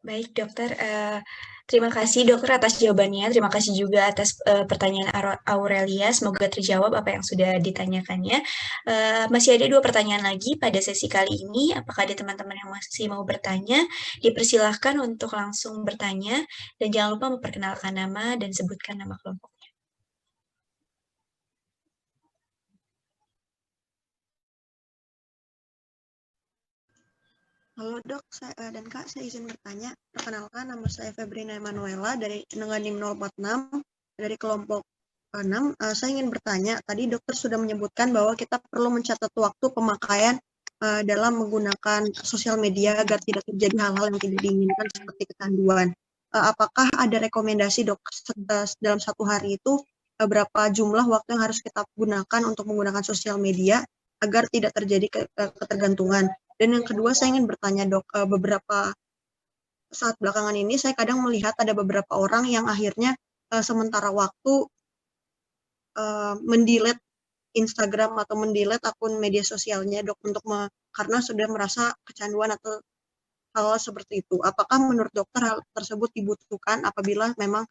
Baik dokter, terima kasih dokter atas jawabannya. Terima kasih juga atas pertanyaan Aurelia. Semoga terjawab apa yang sudah ditanyakannya. Masih ada 2 pertanyaan lagi pada sesi kali ini. Apakah ada teman-teman yang masih mau bertanya? Dipersilahkan untuk langsung bertanya dan jangan lupa memperkenalkan nama dan sebutkan nama kelompok. Halo dok dan kak, saya izin bertanya. Perkenalkan, nama saya Febrina Emanuela dengan NIM 046 dari kelompok 6. Saya ingin bertanya, tadi dokter sudah menyebutkan bahwa kita perlu mencatat waktu pemakaian dalam menggunakan sosial media agar tidak terjadi hal-hal yang tidak diinginkan seperti kecanduan. Apakah ada rekomendasi dok dalam satu hari itu berapa jumlah waktu yang harus kita gunakan untuk menggunakan sosial media agar tidak terjadi ketergantungan? Dan yang kedua, saya ingin bertanya dok, beberapa saat belakangan ini saya kadang melihat ada beberapa orang yang akhirnya sementara waktu mendelete Instagram atau mendelete akun media sosialnya dok karena sudah merasa kecanduan atau hal seperti itu. Apakah menurut dokter hal tersebut dibutuhkan apabila memang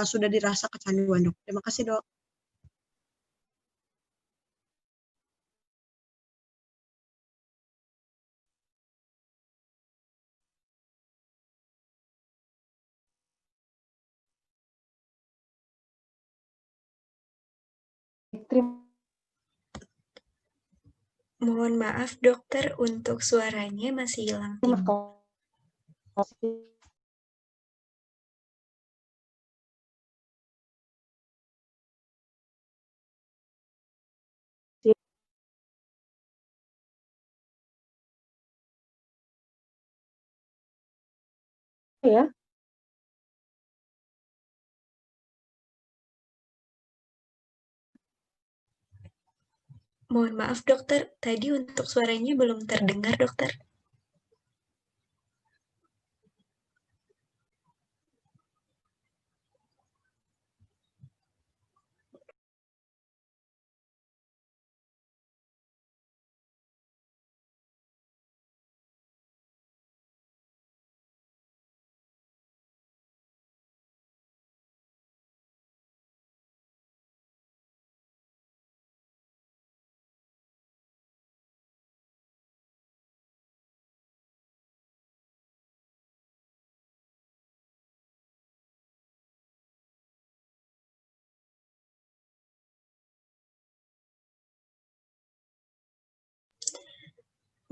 sudah dirasa kecanduan dok? Terima kasih dok. Mohon maaf dokter, untuk suaranya masih hilang timbul. Ya. Mohon maaf dokter, tadi untuk suaranya belum terdengar dokter.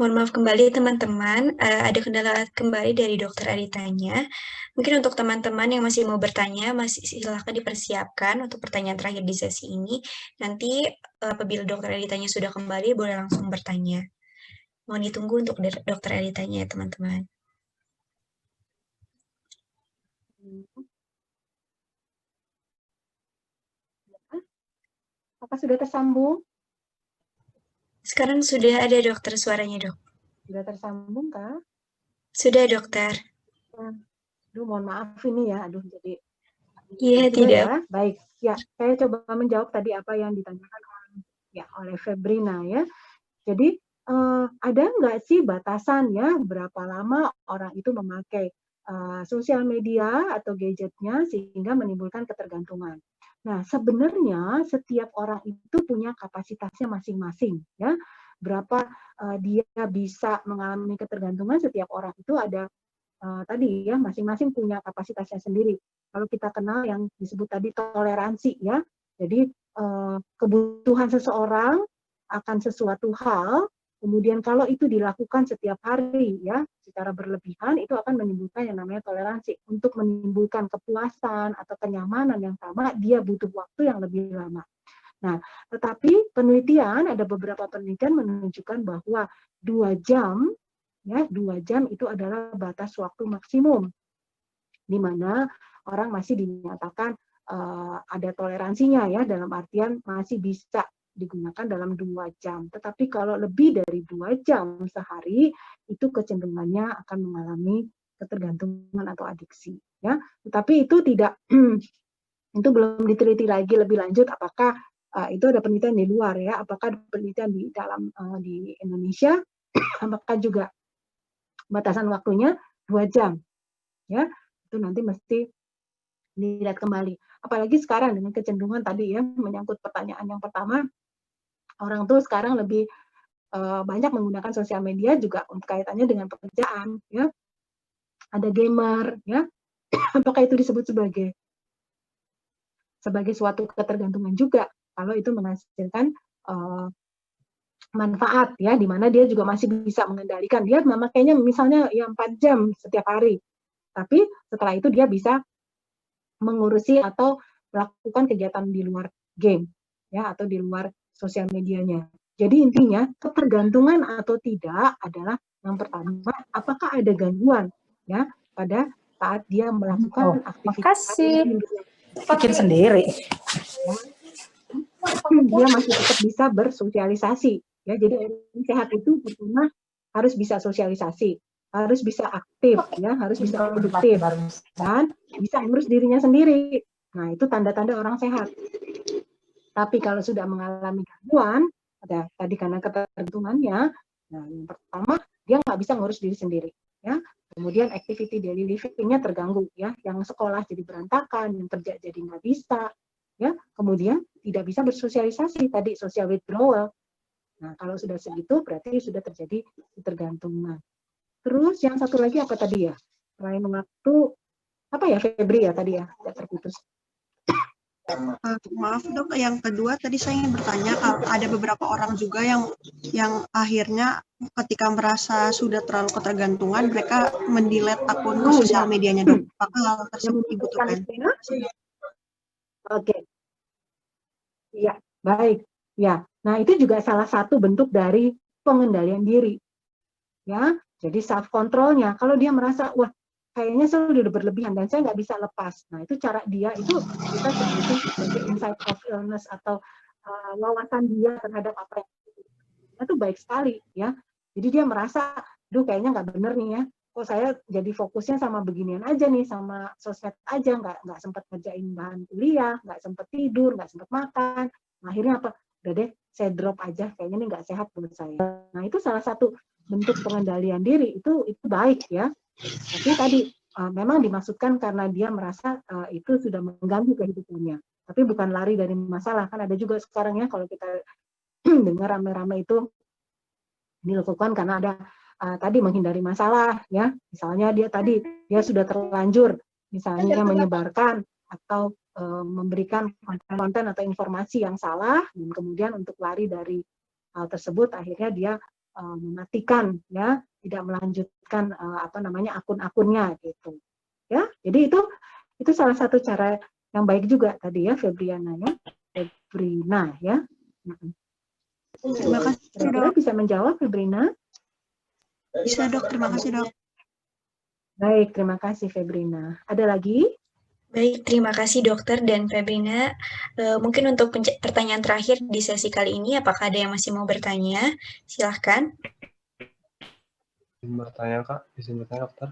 Mohon maaf kembali teman-teman, ada kendala kembali dari Dokter Aritanya. Mungkin untuk teman-teman yang masih mau bertanya, masih silakan dipersiapkan untuk pertanyaan terakhir di sesi ini. Nanti apabila Dokter Aritanya sudah kembali, boleh langsung bertanya. Mohon ditunggu untuk Dokter Aritanya ya teman-teman. Apa sudah tersambung? Sekarang sudah ada dokter suaranya, Dok. Sudah tersambung kah? Sudah, Dokter. Aduh, mohon maaf ini ya. Aduh, jadi Iya, sudah tidak. ya. Baik. Ya, saya coba menjawab tadi apa yang ditanyakan oleh Febrina ya. Jadi ada nggak sih batasan ya berapa lama orang itu memakai sosial media atau gadgetnya sehingga menimbulkan ketergantungan? Nah, sebenarnya setiap orang itu punya kapasitasnya masing-masing ya. Berapa dia bisa mengalami ketergantungan, setiap orang itu ada tadi ya, masing-masing punya kapasitasnya sendiri. Kalau kita kenal yang disebut tadi toleransi ya. Jadi kebutuhan seseorang akan sesuatu hal, kemudian kalau itu dilakukan setiap hari ya secara berlebihan, itu akan menimbulkan yang namanya toleransi. Untuk menimbulkan kepuasan atau kenyamanan yang sama, dia butuh waktu yang lebih lama. Nah, tetapi penelitian, ada beberapa penelitian menunjukkan bahwa 2 jam ya, 2 jam itu adalah batas waktu maksimum di mana orang masih dinyatakan ada toleransinya ya, dalam artian masih bisa digunakan dalam 2 jam. Tetapi kalau lebih dari 2 jam sehari, itu kecenderungannya akan mengalami ketergantungan atau adiksi ya. Tetapi itu tidak itu belum diteliti lagi lebih lanjut apakah itu ada penelitian di luar ya, apakah penelitian di dalam di Indonesia apakah juga batasan waktunya 2 jam ya. Itu nanti mesti dilihat kembali. Apalagi sekarang dengan kecenderungan tadi ya, menyangkut pertanyaan yang pertama, orang tuh sekarang lebih banyak menggunakan sosial media juga kaitannya dengan pekerjaan ya. Ada gamer ya. Apakah itu disebut sebagai suatu ketergantungan juga kalau itu menghasilkan manfaat ya, di mana dia juga masih bisa mengendalikan, dia memakainya misalnya ya 4 jam setiap hari, tapi setelah itu dia bisa mengurusi atau melakukan kegiatan di luar game ya, atau di luar sosial medianya. Jadi intinya ketergantungan atau tidak adalah yang pertama, apakah ada gangguan ya pada saat dia melakukan aktivitas bikin sendiri. Dia masih tetap bisa bersosialisasi ya. Jadi orang sehat itu pertama harus bisa sosialisasi, harus bisa aktif ya, harus bisa produktif dan bisa ngurus dirinya sendiri. Nah, itu tanda-tanda orang sehat. Tapi kalau sudah mengalami gangguan, ada tadi karena ketergantungannya, nah yang pertama dia nggak bisa ngurus diri sendiri ya. Kemudian activity daily living-nya terganggu ya, yang sekolah jadi berantakan, yang kerja jadi nggak bisa ya. Kemudian tidak bisa bersosialisasi, tadi social withdrawal. Nah, kalau sudah segitu berarti sudah terjadi ketergantungan. Terus yang satu lagi apa tadi ya? Selain waktu, apa ya Febri ya tadi ya, tidak terputus. Maaf dok, yang kedua tadi saya ingin bertanya, ada beberapa orang juga yang akhirnya ketika merasa sudah terlalu ketergantungan, mereka mendelete akun sosial medianya dok. Apakah hal tersebut dibutuhkan? Oke. Ya, baik. Ya, nah itu juga salah satu bentuk dari pengendalian diri. Ya, jadi self controlnya. Kalau dia merasa, wah, kayaknya saya sudah berlebihan dan saya nggak bisa lepas. Nah, itu cara dia itu kita sebutnya sebagai insight of illness atau wawasan dia terhadap apa yang itu baik sekali ya. Jadi dia merasa, duh kayaknya nggak bener nih ya. Kok saya jadi fokusnya sama beginian aja nih, sama sosmed aja, nggak sempat ngerjain bahan kuliah, nggak sempat tidur, nggak sempat makan. Nah, akhirnya apa? Udah deh, saya drop aja. Kayaknya ini nggak sehat buat saya. Nah, itu salah satu bentuk pengendalian diri, itu baik ya. Tapi tadi memang dimaksudkan karena dia merasa itu sudah mengganggu kehidupannya. Tapi bukan lari dari masalah. Kan ada juga sekarang ya kalau kita dengar rame-rame itu dilakukan karena ada tadi menghindari masalah ya. Misalnya dia sudah terlanjur misalnya menyebarkan atau memberikan konten atau informasi yang salah, dan kemudian untuk lari dari hal tersebut akhirnya dia mematikan ya, tidak melanjutkan akun-akunnya gitu. Ya, jadi itu salah satu cara yang baik juga tadi ya Febriana ya. Febrina ya. Terima kasih Kira-kira dok. bisa menjawab Febrina? Bisa dok, terima kasih dok. Baik, terima kasih Febrina. Ada lagi? Baik, terima kasih dokter dan Febrina. Mungkin untuk pertanyaan terakhir di sesi kali ini, apakah ada yang masih mau bertanya? Silahkan. Izin bertanya Kak, izin bertanya dokter.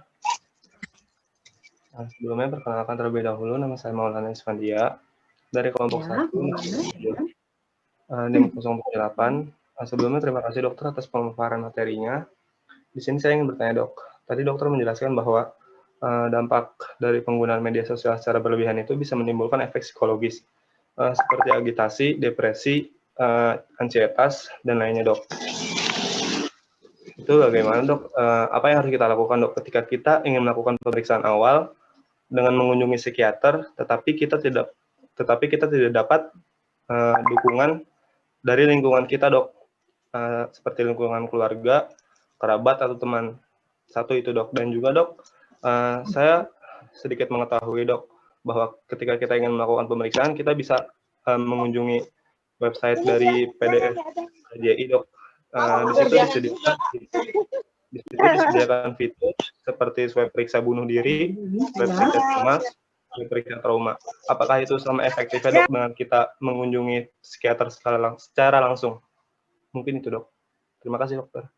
Nah, sebelumnya perkenalkan terlebih dahulu, nama saya Maulana Isfandia dari kelompok Ya, 1 Maulana. NIM 08. Sebelumnya terima kasih dokter atas pemaparan materinya. Di sini saya ingin bertanya dok, tadi dokter menjelaskan bahwa dampak dari penggunaan media sosial secara berlebihan itu bisa menimbulkan efek psikologis seperti agitasi, depresi, ansietas, dan lainnya dok. Itu bagaimana dok? Apa yang harus kita lakukan dok ketika kita ingin melakukan pemeriksaan awal dengan mengunjungi psikiater, tetapi kita tidak dapat dukungan dari lingkungan kita dok, seperti lingkungan keluarga, kerabat atau teman. Satu itu dok, dan juga dok, saya sedikit mengetahui dok bahwa ketika kita ingin melakukan pemeriksaan kita bisa mengunjungi website dari PDF KJI dok. Di situ disediakan fitur seperti swab periksa bunuh diri, swab periksa cemas, swab periksa trauma. Apakah itu sama efektifnya dok dengan kita mengunjungi psikiater secara langsung? Mungkin itu dok. Terima kasih dokter.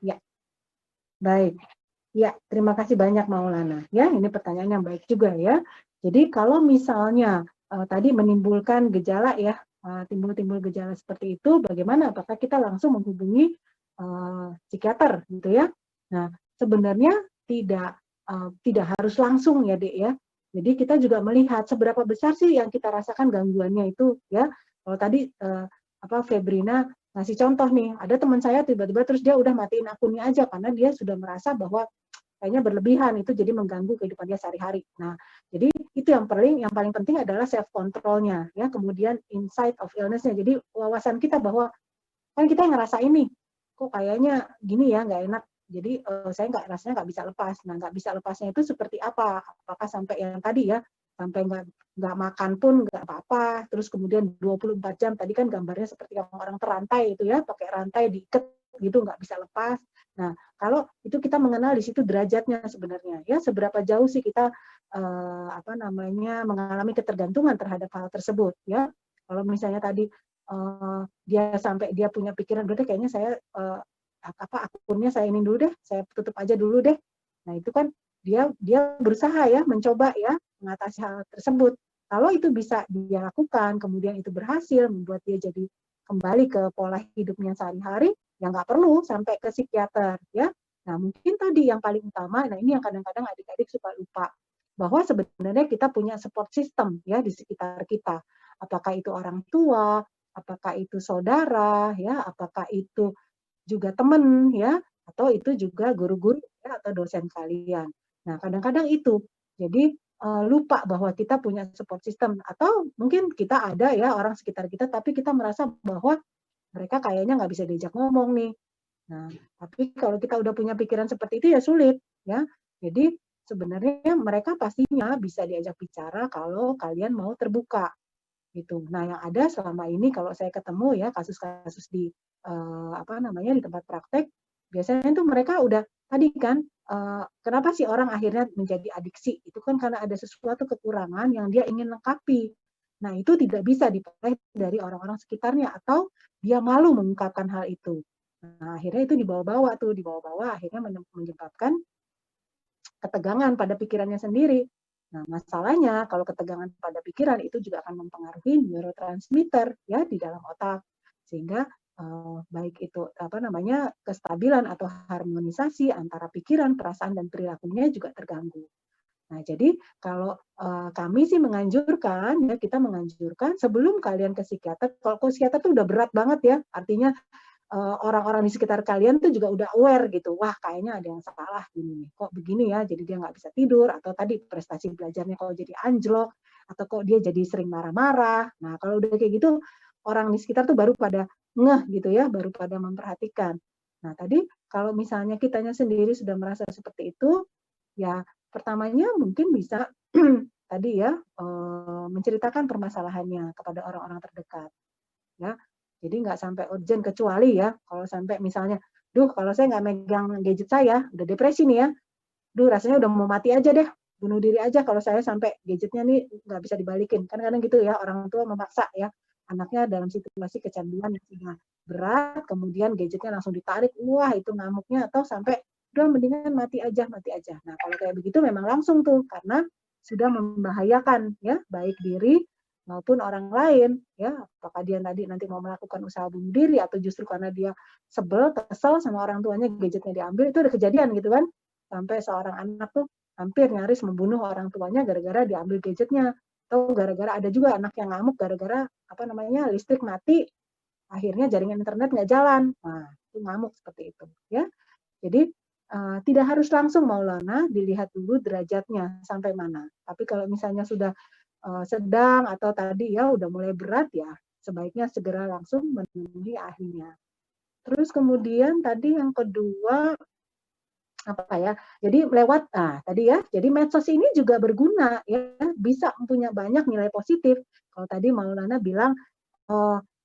Ya, baik. Ya, terima kasih banyak Maulana. Ya, ini pertanyaan yang baik juga ya. Jadi kalau misalnya tadi menimbulkan gejala ya, timbul gejala seperti itu, bagaimana? Apakah kita langsung menghubungi psikiater gitu ya? Nah, sebenarnya tidak harus langsung ya, Dek ya. Jadi kita juga melihat seberapa besar sih yang kita rasakan gangguannya itu ya. Kalau tadi Febrina ngasih contoh nih, ada teman saya tiba-tiba terus dia udah matiin akunnya aja karena dia sudah merasa bahwa kayaknya berlebihan, itu jadi mengganggu kehidupan dia sehari-hari. Nah, jadi itu yang paling penting adalah self controlnya ya, kemudian insight of illness-nya. Jadi wawasan kita bahwa kan kita yang ngerasa ini kok kayaknya gini ya, nggak enak. Jadi saya rasanya nggak bisa lepas. Nah, nggak bisa lepasnya itu seperti apa? Apakah sampai yang tadi ya, sampai nggak makan pun nggak apa-apa. Terus kemudian 24 jam tadi kan gambarnya seperti orang terantai itu ya, pakai rantai diikat gitu nggak bisa lepas. Nah, kalau itu kita mengenal di situ derajatnya sebenarnya ya, seberapa jauh sih kita mengalami ketergantungan terhadap hal tersebut ya. Kalau misalnya tadi dia sampai dia punya pikiran berarti kayaknya saya akunnya saya ini dulu deh, saya tutup aja dulu deh. Nah, itu kan dia berusaha ya mencoba ya mengatasi hal tersebut. Kalau itu bisa dia lakukan, kemudian itu berhasil membuat dia jadi kembali ke pola hidupnya sehari-hari, ya nggak perlu sampai ke psikiater ya. Nah, mungkin tadi yang paling utama, nah ini yang kadang-kadang adik-adik suka lupa, bahwa sebenarnya kita punya support system ya di sekitar kita. Apakah itu orang tua, apakah itu saudara, ya, apakah itu juga teman, ya, atau itu juga guru-guru ya, atau dosen kalian. Nah, kadang-kadang itu. Jadi lupa bahwa kita punya support system, atau mungkin kita ada ya orang sekitar kita, tapi kita merasa bahwa mereka kayaknya nggak bisa diajak ngomong nih. Nah, tapi kalau kita udah punya pikiran seperti itu ya sulit, ya. Jadi sebenarnya mereka pastinya bisa diajak bicara kalau kalian mau terbuka gitu. Nah, yang ada selama ini kalau saya ketemu ya kasus-kasus di di tempat praktek, biasanya itu mereka udah tadi kan kenapa sih orang akhirnya menjadi adiksi? Itu kan karena ada sesuatu kekurangan yang dia ingin lengkapi. Nah, itu tidak bisa diperoleh dari orang-orang sekitarnya atau dia malu mengungkapkan hal itu. Nah, akhirnya itu dibawa-bawa akhirnya menyebabkan ketegangan pada pikirannya sendiri. Nah, masalahnya kalau ketegangan pada pikiran itu juga akan mempengaruhi neurotransmitter ya di dalam otak, sehingga baik itu kestabilan atau harmonisasi antara pikiran, perasaan dan perilakunya juga terganggu. Nah, jadi kalau kami sih menganjurkan ya, kita menganjurkan sebelum kalian ke psikiater, kalau ke psikiater tuh udah berat banget ya, artinya orang-orang di sekitar kalian tuh juga udah aware gitu, wah kayaknya ada yang salah gini nih, kok begini ya, jadi dia nggak bisa tidur, atau tadi prestasi belajarnya kok jadi anjlok, atau kok dia jadi sering marah-marah. Nah, kalau udah kayak gitu, orang di sekitar tuh baru pada ngeh gitu ya, baru pada memperhatikan. Nah, tadi kalau misalnya kitanya sendiri sudah merasa seperti itu, ya pertamanya mungkin bisa tadi ya, menceritakan permasalahannya kepada orang-orang terdekat, ya. Jadi nggak sampai urgent, kecuali ya kalau sampai misalnya, "Duh, kalau saya nggak megang gadget saya, udah depresi nih ya. Duh, rasanya udah mau mati aja deh, bunuh diri aja kalau saya sampai gadgetnya nih nggak bisa dibalikin." Kan kadang gitu ya, orang tua memaksa ya, anaknya dalam situasi kecanduan yang sudah berat, kemudian gadgetnya langsung ditarik, wah itu ngamuknya, atau sampai, "Udah mendingan mati aja, mati aja." Nah, kalau kayak begitu memang langsung tuh, karena sudah membahayakan ya, baik diri maupun orang lain ya. Apakah dia tadi nanti mau melakukan usaha bunuh diri, atau justru karena dia sebel, kesel sama orang tuanya gadgetnya diambil, itu ada kejadian gitu kan. Sampai seorang anak tuh hampir nyaris membunuh orang tuanya gara-gara diambil gadgetnya. Atau gara-gara ada juga anak yang ngamuk gara-gara apa namanya, listrik mati, akhirnya jaringan internet nggak jalan. Nah, itu ngamuk seperti itu ya. Jadi tidak harus langsung Maulana, dilihat dulu derajatnya sampai mana. Tapi kalau misalnya sudah sedang atau tadi ya udah mulai berat, ya sebaiknya segera langsung menemui ahlinya. Terus kemudian tadi yang kedua apa ya? Jadi lewat tadi ya, jadi medsos ini juga berguna ya, bisa punya banyak nilai positif. Kalau tadi Maulana bilang,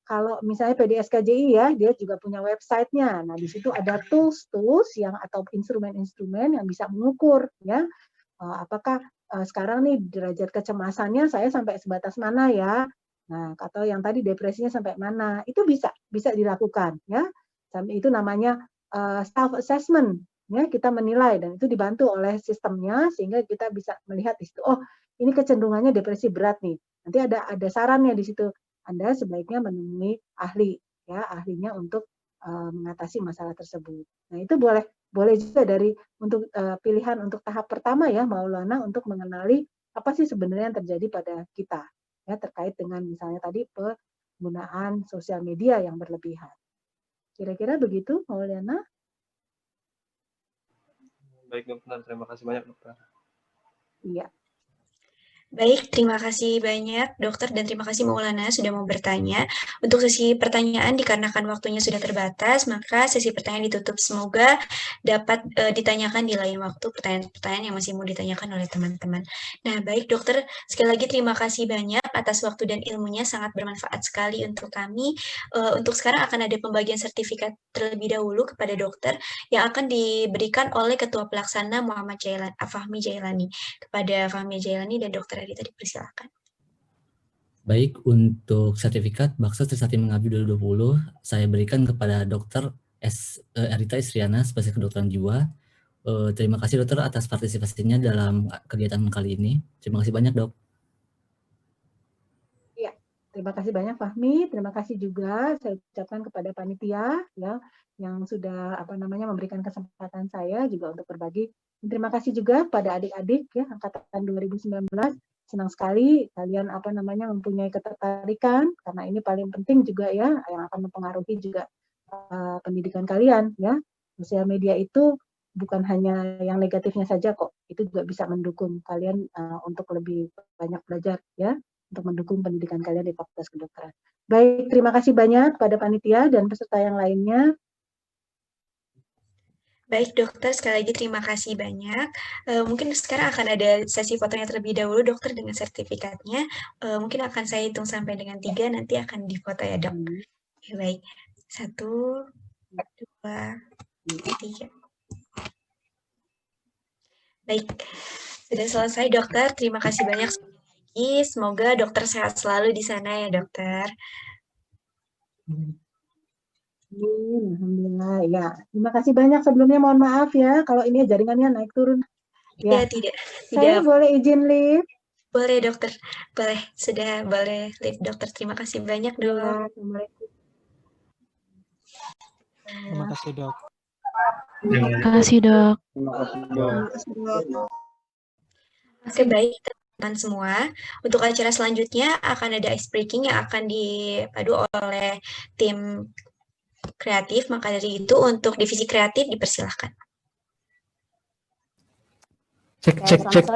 kalau misalnya PDSKJI ya, dia juga punya website-nya. Nah, di situ ada tools-tools yang atau instrumen-instrumen yang bisa mengukur ya, apakah sekarang nih derajat kecemasannya saya sampai sebatas mana ya. Nah, atau yang tadi depresinya sampai mana, itu bisa dilakukan ya. Itu namanya self assessment ya, kita menilai, dan itu dibantu oleh sistemnya sehingga kita bisa melihat di situ, oh ini kecenderungannya depresi berat nih. Nanti ada sarannya di situ. Anda sebaiknya menemui ahli ya, ahlinya untuk mengatasi masalah tersebut. Nah, itu boleh juga untuk pilihan untuk tahap pertama ya Maulana, untuk mengenali apa sih sebenarnya yang terjadi pada kita ya, terkait dengan misalnya tadi penggunaan sosial media yang berlebihan. Kira-kira begitu Maulana? Baik dokter, terima kasih banyak dokter. Iya. Baik, terima kasih banyak dokter dan terima kasih Maulana sudah mau bertanya. Untuk sesi pertanyaan, dikarenakan waktunya sudah terbatas, maka sesi pertanyaan ditutup. Semoga dapat ditanyakan di lain waktu pertanyaan-pertanyaan yang masih mau ditanyakan oleh teman-teman. Nah, baik dokter, sekali lagi terima kasih banyak atas waktu dan ilmunya, sangat bermanfaat sekali untuk kami. Untuk sekarang akan ada pembagian sertifikat terlebih dahulu kepada dokter yang akan diberikan oleh Ketua Pelaksana Muhammad Fahmi Jailani. Kepada Fahmi Jailani dan Dr. Adita dipersilakan. Baik, untuk sertifikat Baksa Trisakti Mengabdi 2020 saya berikan kepada Dr. Erita Isriana spesialis kedokteran jiwa. Terima kasih dokter atas partisipasinya dalam kegiatan kali ini. Terima kasih banyak dok. Ya, terima kasih banyak Fahmi. Terima kasih juga saya ucapkan kepada panitia ya yang sudah memberikan kesempatan saya juga untuk berbagi. Dan terima kasih juga pada adik-adik ya angkatan 2019. Senang sekali kalian mempunyai ketertarikan, karena ini paling penting juga ya, yang akan mempengaruhi juga pendidikan kalian ya. Sosial media itu bukan hanya yang negatifnya saja kok, itu juga bisa mendukung kalian untuk lebih banyak belajar ya, untuk mendukung pendidikan kalian di Fakultas Kedokteran. Baik, terima kasih banyak pada panitia dan peserta yang lainnya. Baik dokter, sekali lagi terima kasih banyak. Mungkin sekarang akan ada sesi fotonya terlebih dahulu dokter dengan sertifikatnya. Mungkin akan saya hitung sampai dengan 3, nanti akan difoto ya dok. Ya, baik, 1, 2, 3. Baik, sudah selesai dokter. Terima kasih banyak sekali lagi. Semoga dokter sehat selalu di sana ya dokter. Alhamdulillah ya. Terima kasih banyak sebelumnya, mohon maaf ya kalau ini jaringannya naik turun. Ya, tidak. Saya boleh izin live? Boleh dokter, boleh. Sudah boleh live dokter. Terima kasih banyak dok. Ya, Assalamualaikum. Terima kasih dok. Terima kasih dok. Terima kasih dok. Oke, baik teman-teman semua. Untuk acara selanjutnya akan ada ice breaking yang akan dipadu oleh tim kreatif. Maka dari itu untuk divisi kreatif dipersilahkan. Cek.